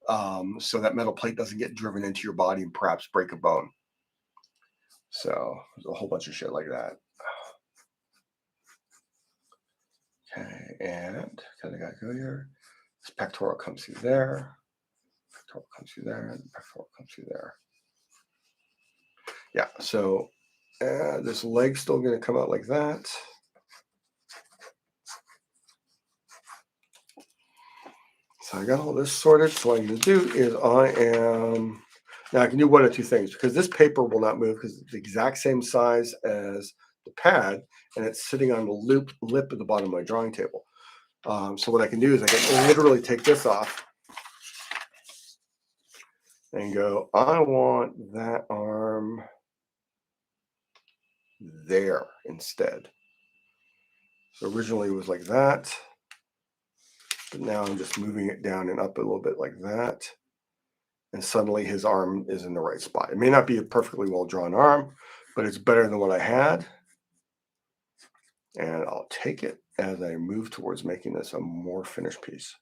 so that metal plate doesn't get driven into your body and perhaps break a bone. So there's a whole bunch of shit like that. Okay, and kind of got to go here. This pectoral comes through there. before it comes through there, before it comes through there. Yeah, so this leg's still going to come out like that. So I got all this sorted. So what I'm going to do is now I can do one of two things, because this paper will not move because it's the exact same size as the pad, and it's sitting on the lip at the bottom of my drawing table. So what I can do is I can literally take this off and go, I want that arm there instead. So originally it was like that, but now I'm just moving it down and up a little bit like that. And suddenly his arm is in the right spot. It may not be a perfectly well drawn arm, but it's better than what I had. And I'll take it as I move towards making this a more finished piece.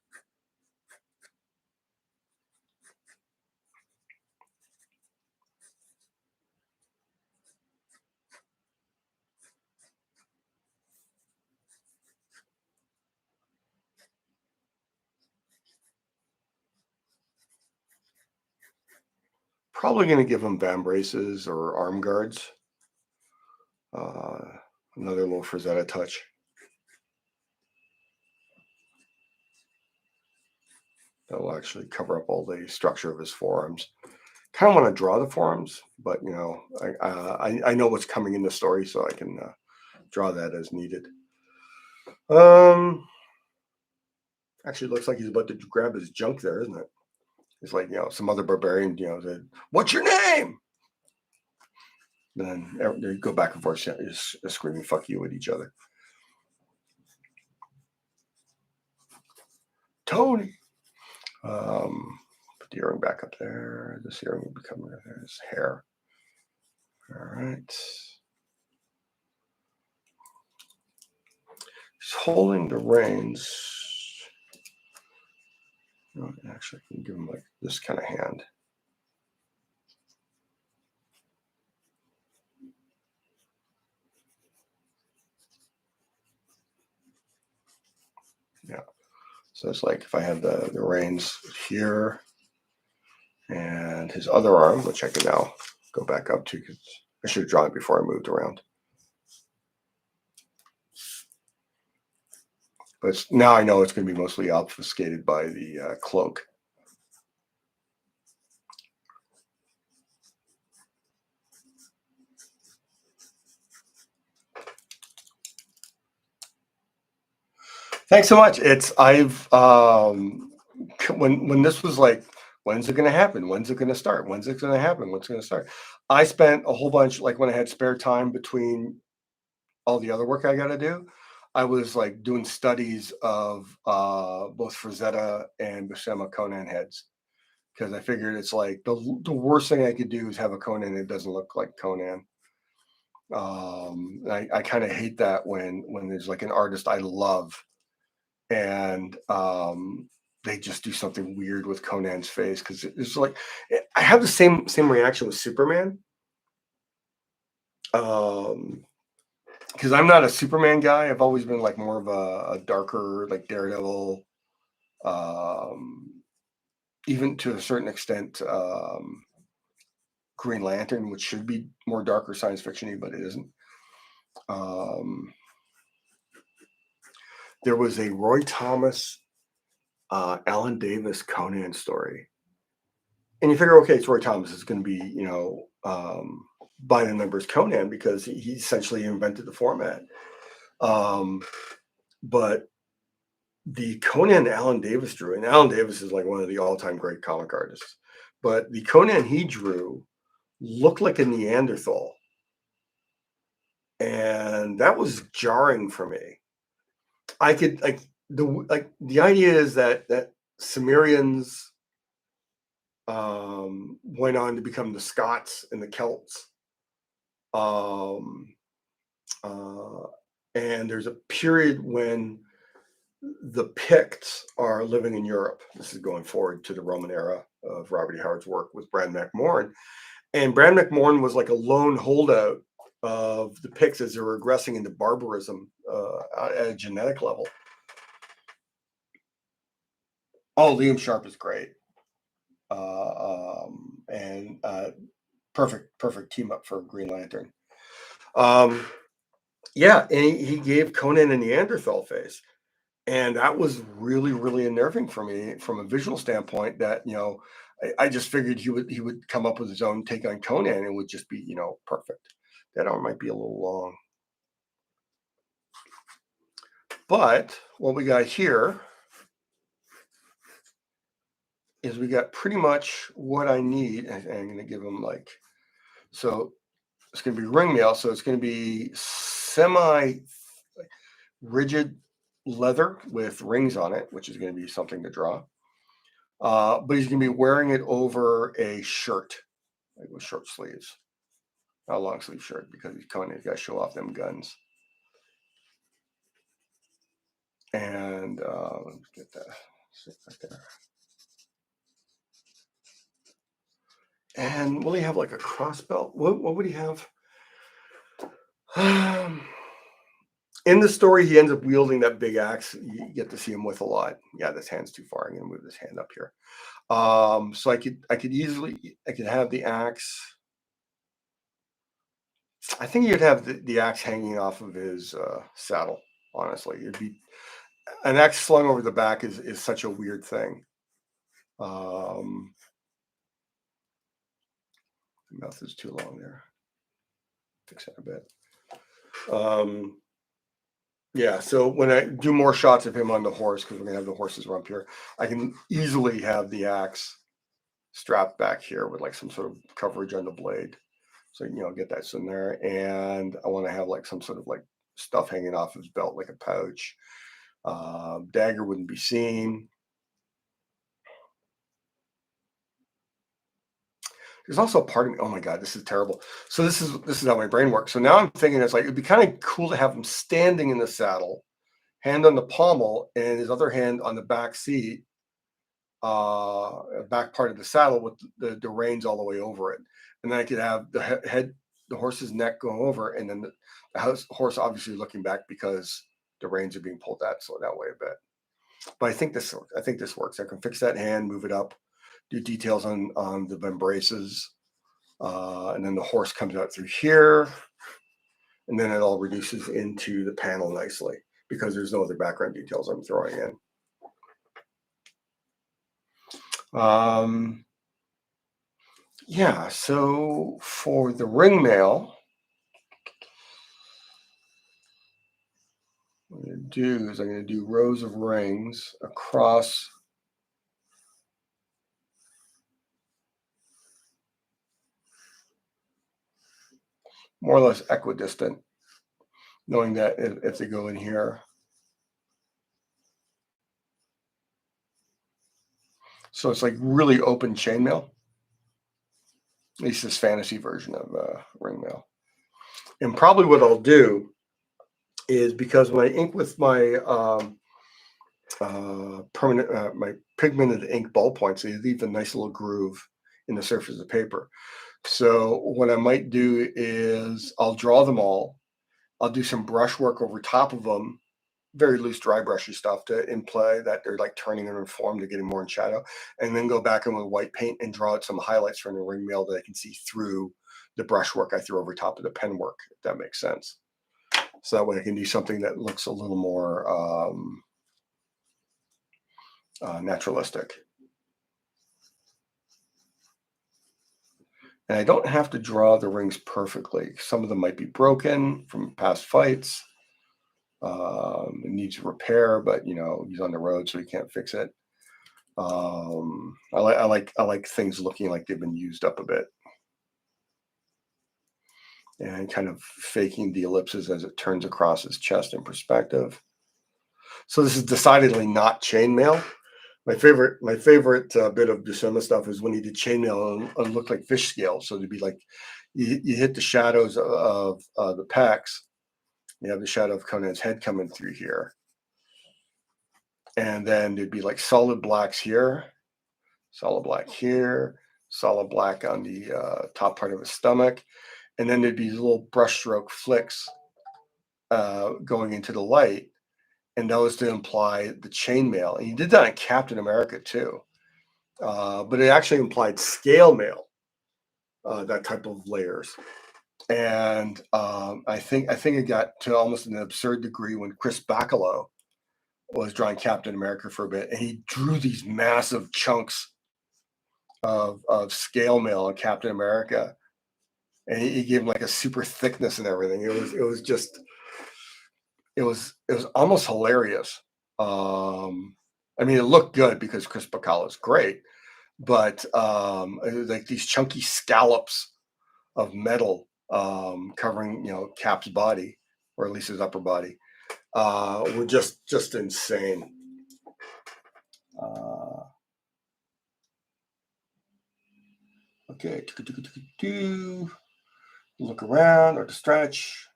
Probably going to give him vambraces or arm guards. Another little Frazetta touch. That will actually cover up all the structure of his forearms. Kind of want to draw the forearms, but you know, I know what's coming in the story, so I can draw that as needed. Actually, looks like he's about to grab his junk there, isn't it? It's like, you know, some other barbarian, you know, said, "What's your name?" Then they go back and forth, just screaming "fuck you" at each other. Tony. Put the earring back up there. This earring will be coming there. His hair. All right. He's holding the reins. Oh, actually, I can give him like this kind of hand. Yeah. So it's like if I had the reins here and his other arm, which I can now go back up to, because I should have drawn it before I moved around. But now I know it's going to be mostly obfuscated by the cloak. Thanks so much. When this was like, when's it going to happen? When's it going to start? When's it going to happen? What's going to start? I spent a whole bunch, like when I had spare time between all the other work I got to do, I was like doing studies of both Frazetta and Buscema Conan heads, because I figured it's like the worst thing I could do is have a Conan that doesn't look like Conan. I kind of hate that when there's like an artist I love and they just do something weird with Conan's face, because it's like I have the same reaction with Superman. Because I'm not a Superman guy. I've always been like more of a darker, like Daredevil, even to a certain extent, Green Lantern, which should be more darker science fiction-y, but it isn't. There was a Roy Thomas, Alan Davis Conan story, and you figure, okay, it's Roy Thomas. It's going to be, you know, by the numbers Conan, because he essentially invented the format. But the Conan Alan Davis drew, and Alan Davis is like one of the all-time great comic artists, but the Conan he drew looked like a Neanderthal, and that was jarring for me. I could the idea is that Sumerians went on to become the Scots and the Celts, um, uh, and there's a period when the Picts are living in Europe. This is going forward to the Roman era of Robert E. Howard's work with Brad McMorran. And Brad McMorran was like a lone holdout of the Picts as they're regressing into barbarism at a genetic level. Oh, Liam Sharp is great. And perfect team up for Green Lantern. Um, yeah, and he gave Conan a Neanderthal face. And that was really, really unnerving for me from a visual standpoint. That I just figured he would come up with his own take on Conan and would just be perfect. That arm might be a little long, but what we got here is we got pretty much what I need. And I'm going to give him like so. It's going to be ring mail, so it's going to be semi rigid leather with rings on it, which is going to be something to draw. But he's going to be wearing it over a shirt, like with short sleeves, not a long sleeve shirt, because he's coming. He's got to show off them guns. And let's get that right there. And will he have like a cross belt? What would he have? In the story, he ends up wielding that big axe. You get to see him with a lot. Yeah, this hand's too far. I'm gonna move this hand up here. So I could have the axe. I think you'd have the axe hanging off of his saddle. Honestly, it'd be an axe slung over the back is such a weird thing. Um, the mouth is too long there. Fix that a bit. Yeah, so when I do more shots of him on the horse, because we're gonna have the horses rump here, I can easily have the axe strapped back here with like some sort of coverage on the blade. So get that in there. And I want to have like some sort of like stuff hanging off his belt, like a pouch. Dagger wouldn't be seen. There's also a part of me. Oh my god, this is terrible. So this is how my brain works. So now I'm thinking it's like it'd be kind of cool to have him standing in the saddle, hand on the pommel, and his other hand on the back seat, back part of the saddle with the reins all the way over it. And then I could have the head, the horse's neck going over, and then the horse obviously looking back because the reins are being pulled that way a bit. But I think this works. I can fix that hand, move it up, do details on the embraces, and then the horse comes out through here, and then it all reduces into the panel nicely because there's no other background details I'm throwing in. Yeah, so for the ring mail, what I'm going to do is I'm going to do rows of rings across more or less equidistant, knowing that if they go in here. So it's like really open chainmail, at least this fantasy version of ring mail. And probably what I'll do is because when I ink with my permanent, my pigmented ink ballpoints, they leave a nice little groove in the surface of the paper. So what I might do is I'll draw them all. I'll do some brush work over top of them, very loose, dry brushy stuff to imply that they're like turning and informed to getting more in shadow, and then go back in with white paint and draw out some highlights from the ring mail that I can see through the brushwork I threw over top of the pen work, if that makes sense. So that way I can do something that looks a little more naturalistic. And I don't have to draw the rings perfectly. Some of them might be broken from past fights. It needs repair, but he's on the road, so he can't fix it. I like things looking like they've been used up a bit, and kind of faking the ellipses as it turns across his chest in perspective. So this is decidedly not chainmail. My favorite bit of Buscema stuff is when he did chainmail and looked like fish scales. So it'd be like you hit the shadows of the pecs. You have the shadow of Conan's head coming through here, and then there'd be like solid blacks here, solid black here, solid black on the top part of his stomach, and then there'd be little brushstroke flicks going into the light, and those to imply the chainmail. And he did that in Captain America too. but it actually implied scale mail, that type of layers. And I think it got to almost an absurd degree when Chris Bacalo was drawing Captain America for a bit, and he drew these massive chunks of scale mail on Captain America, and he gave him like a super thickness and everything. It was just it was almost hilarious. I mean, it looked good because Chris Bacalo is great, but it was like these chunky scallops of metal covering Cap's body, or at least his upper body, were just insane. Okay, look around or to stretch.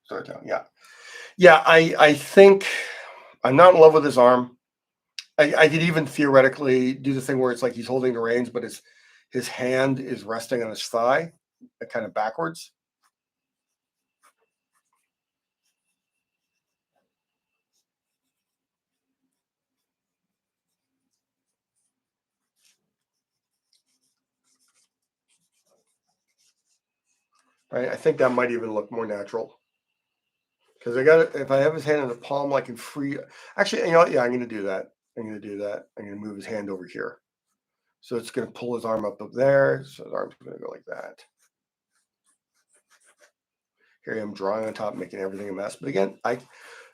Start down, yeah. Yeah, I think I'm not in love with his arm. I could even theoretically do the thing where it's like he's holding the reins, but his hand is resting on his thigh, kind of backwards. Right? I think that might even look more natural. Because if I have his hand in the palm, I can free. Actually, yeah, I'm going to do that. I'm going to do that. I'm going to move his hand over here. So it's going to pull his arm up there. So his arm's going to go like that. Here I am drawing on top, making everything a mess. But again,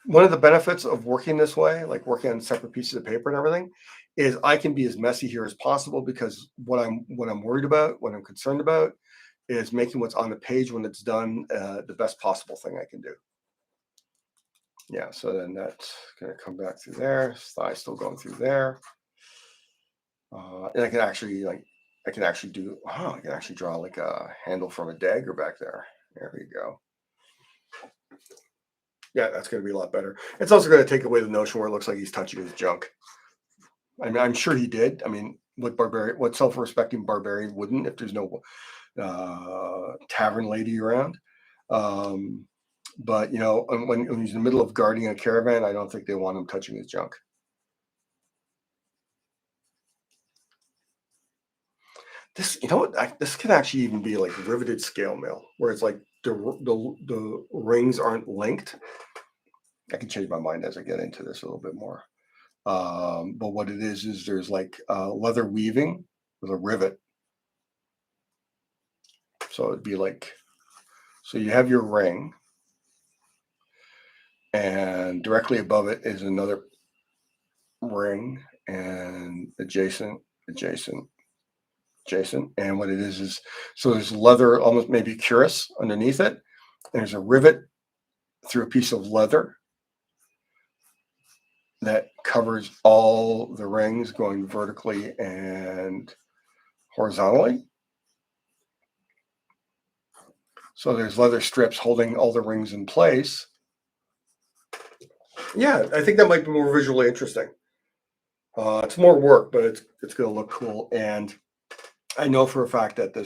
one of the benefits of working this way, like working on separate pieces of paper and everything, is I can be as messy here as possible, because what I'm worried about, what I'm concerned about, is making what's on the page when it's done the best possible thing I can do. Yeah, so then that's going to come back through there. Thigh still going through there. And I can actually draw like a handle from a dagger back there. There we go. Yeah, that's going to be a lot better. It's also going to take away the notion where it looks like he's touching his junk. I mean, I'm sure he did. I mean, what self-respecting barbarian wouldn't, if there's no tavern lady around? But when he's in the middle of guarding a caravan, I don't think they want him touching his junk. This, this could actually even be like riveted scale mail, where it's like the rings aren't linked. I can change my mind as I get into this a little bit more. But what it is there's like leather weaving with a rivet. So it'd be like, so you have your ring, and directly above it is another ring, and adjacent. And what it is so there's leather, almost maybe cuirass underneath it. There's a rivet through a piece of leather that covers all the rings going vertically and horizontally. So there's leather strips holding all the rings in place. Yeah, I think that might be more visually interesting. It's more work, but it's going to look cool. And I know for a fact that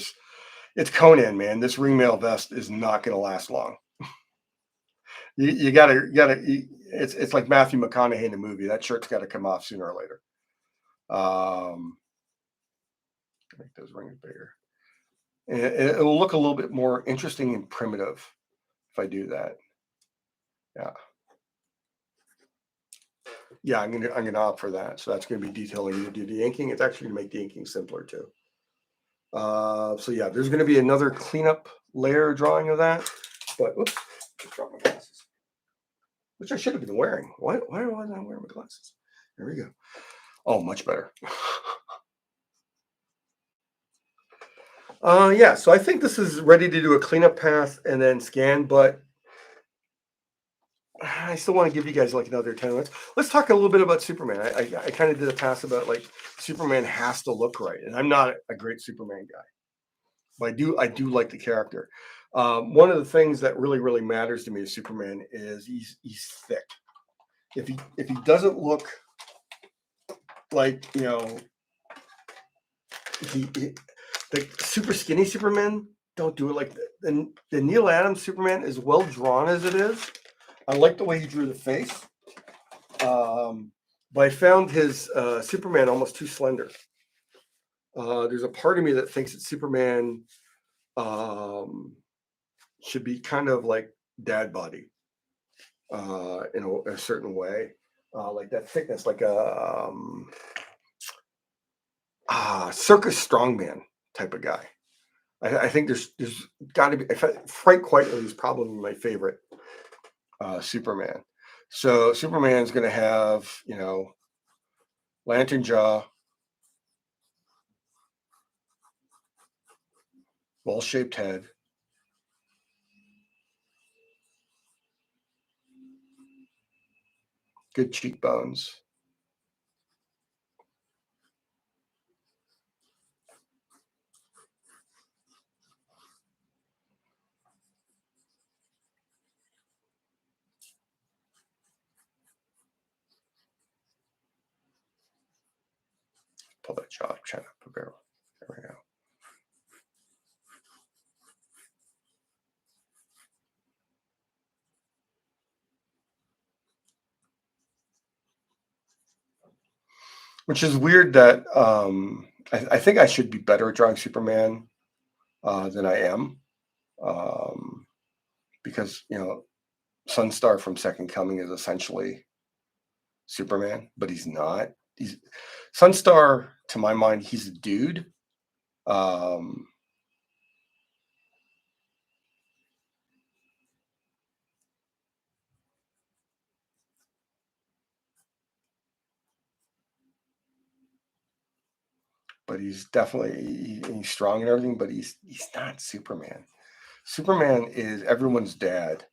it's Conan, man. This ringmail vest is not going to last long. You gotta. It's like Matthew McConaughey in the movie. That shirt's got to come off sooner or later. Make those rings bigger. And it'll look a little bit more interesting and primitive if I do that. Yeah. Yeah, I'm gonna opt for that. So that's gonna be detailing to do the inking. It's actually gonna make the inking simpler too. So yeah, there's gonna be another cleanup layer drawing of that. But oops, just dropped my glasses, which I should have been wearing. Why wasn't I wearing my glasses? There we go. Oh, much better. Yeah, so I think this is ready to do a cleanup path and then scan, but I still want to give you guys like another 10 minutes. Let's talk a little bit about Superman. I kind of did a pass about like Superman has to look right, and I'm not a great Superman guy, but I do like the character. One of the things that really matters to me is Superman is he's thick. If he doesn't look like the super skinny Superman don't do it like the Neil Adams Superman, as well drawn as it is. I like the way he drew the face, but But I found his Superman almost too slender. There's a part of me that thinks that Superman um, should be kind of like dad body in a certain way, like that thickness, like a circus strongman type of guy. I think there's got to be. Frank Quitely is probably my favorite Superman. So Superman's going to have, lantern jaw, ball shaped head, good cheekbones. Pull that jaw up, chin up a barrel. There we go. Which is weird that I think I should be better at drawing Superman than I am, um, because Sunstar from Second Coming is essentially Superman, but he's not. He's Sunstar, to my mind, he's a dude. Um, but he's definitely he's strong and everything, but he's not Superman. Superman is everyone's dad,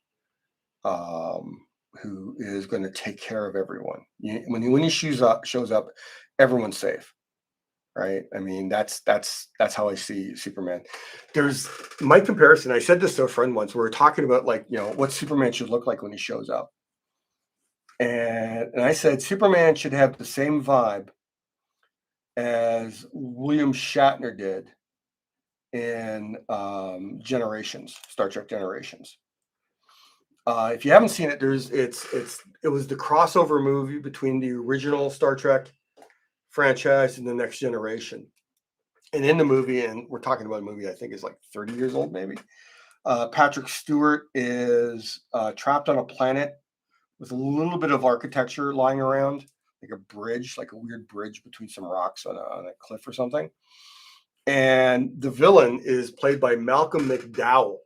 um, who is going to take care of everyone. When he shows up, everyone's safe, right? I mean, that's how I see Superman. There's my comparison. I said this to a friend once. We were talking about, like, what Superman should look like when he shows up, and I said Superman should have the same vibe as William Shatner did in Generations, Star Trek Generations. If you haven't seen it, it was the crossover movie between the original Star Trek franchise and the Next Generation. And in the movie, and we're talking about a movie I think is like 30 years old, maybe. Patrick Stewart is trapped on a planet with a little bit of architecture lying around, like a bridge, like a weird bridge between some rocks on a cliff or something. And the villain is played by Malcolm McDowell.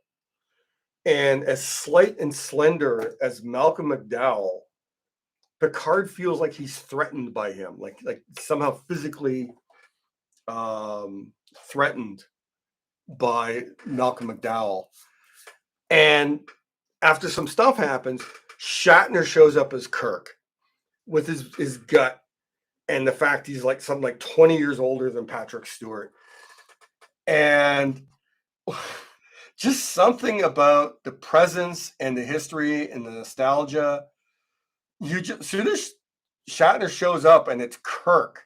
And as slight and slender as Malcolm McDowell, Picard feels like he's threatened by him, like somehow physically threatened by Malcolm McDowell. And after some stuff happens, Shatner shows up as Kirk with his gut and the fact he's like something like 20 years older than Patrick Stewart. And just something about the presence and the history and the nostalgia. Soon as Shatner shows up and it's Kirk,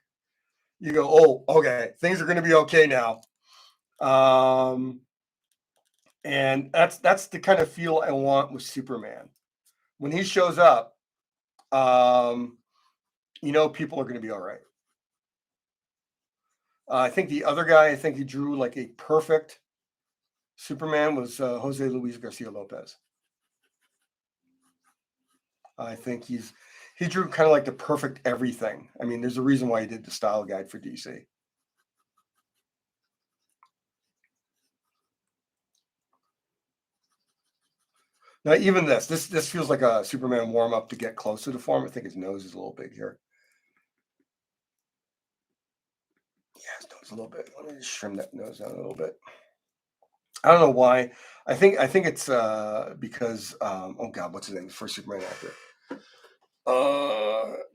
you go, oh, okay, things are going to be okay now. And that's the kind of feel I want with Superman. When he shows up, people are going to be all right. I think the other guy, I think he drew like a perfect Superman, was Jose Luis Garcia Lopez. I think he drew kind of like the perfect everything. I mean, there's a reason why he did the style guide for DC. Now, even this feels like a Superman warm up to get closer to form. I think his nose is a little big here. Yeah, his nose a little bit. Let me just trim that nose down a little bit. I don't know why. I think it's because oh God, what's his name? The first Superman actor.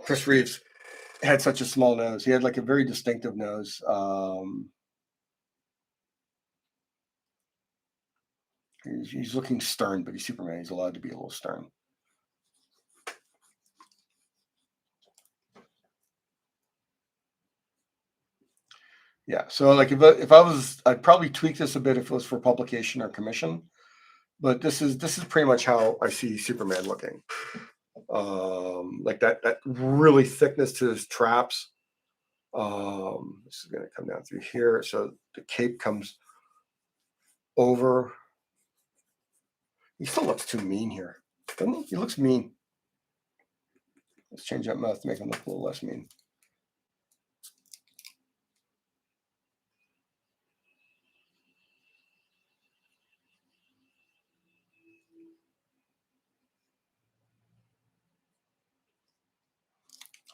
Chris Reeves had such a small nose. He had like a very distinctive nose. He's looking stern, but he's Superman. He's allowed to be a little stern. Yeah. So like if I was, I'd probably tweak this a bit if it was for publication or commission. But this is pretty much how I see Superman looking. Like that really thickness to his traps. This is going to come down through here. So the cape comes over. He still looks too mean here, doesn't he? He looks mean. Let's change that mouth to make him look a little less mean.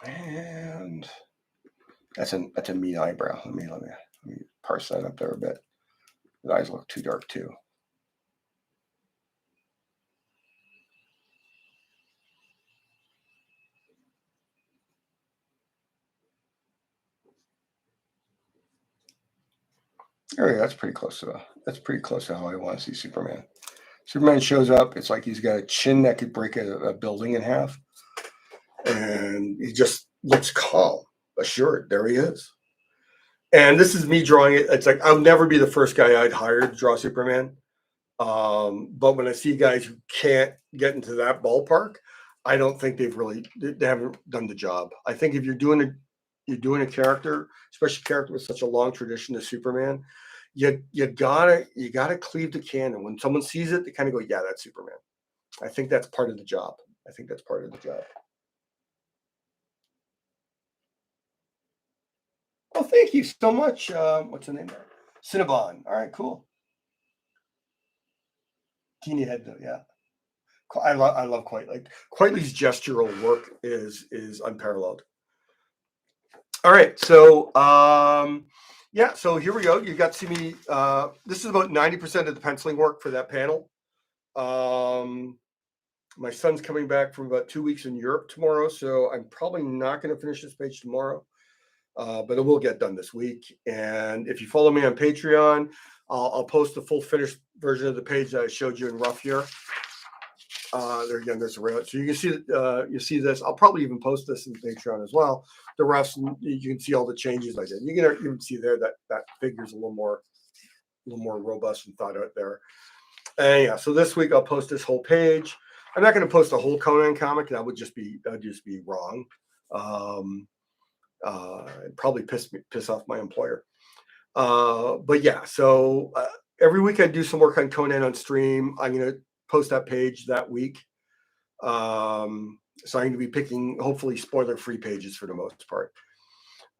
And that's a mean eyebrow. Let me parse that up there a bit. His eyes look too dark too. There we go. That's pretty close to how I want to see Superman. Superman shows up. It's like he's got a chin that could break a building in half, and he just looks calm, assured. There he is. And this is me drawing it. It's like I'll never be the first guy I'd hire to draw Superman. But when I see guys who can't get into that ballpark, I don't think they haven't done the job. I think if you're doing a character, especially a character with such a long tradition as Superman, you gotta cleave the canon. When someone sees it, they kind of go, "Yeah, that's Superman." I think that's part of the job. I think that's part of the job. Well, thank you so much. What's the name there? Cinnabon. All right, cool. Teeny head though, yeah. I love Quitely's gestural work is unparalleled. All right, so yeah, so here we go. You got to see me. This is about 90% of the penciling work for that panel. My son's coming back from about 2 weeks in Europe tomorrow, so I'm probably not going to finish this page tomorrow, but it will get done this week. And if you follow me on Patreon, I'll post the full finished version of the page that I showed you in rough here. There again, there's a rail. So you can see you see this. I'll probably even post this in Patreon as well. The rest, you can see all the changes I did. You can even see there that figure's a little more robust and thought out there. And yeah, so this week I'll post this whole page. I'm not going to post a whole Conan comic. That would just be wrong. It'd probably piss off my employer. But yeah, so every week I do some work on Conan on stream. I'm going to post that page that week. So I'm going to be picking hopefully spoiler-free pages for the most part,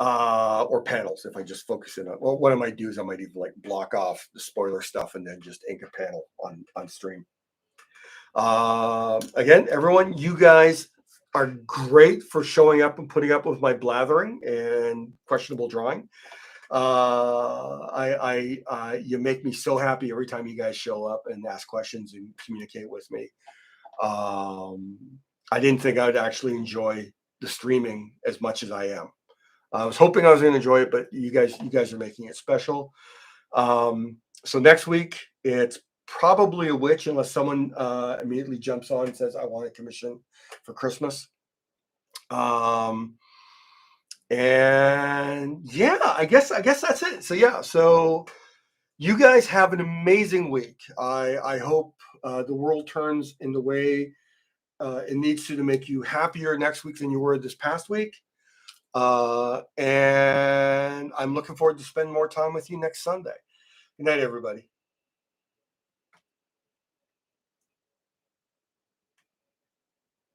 or panels if I just focus in on. Well, what I might do is I might even like block off the spoiler stuff and then just ink a panel on stream. Again, everyone, you guys are great for showing up and putting up with my blathering and questionable drawing. You make me so happy every time you guys show up and ask questions and communicate with me. I didn't think I'd actually enjoy the streaming as much as I am. I was hoping I was going to enjoy it, but you guys are making it special. So next week it's probably a witch, unless someone immediately jumps on and says, "I want a commission for Christmas." And yeah, I guess that's it. So yeah, so you guys have an amazing week. I hope the world turns in the way it needs to make you happier next week than you were this past week. And I'm looking forward to spend more time with you next Sunday. Good night, everybody.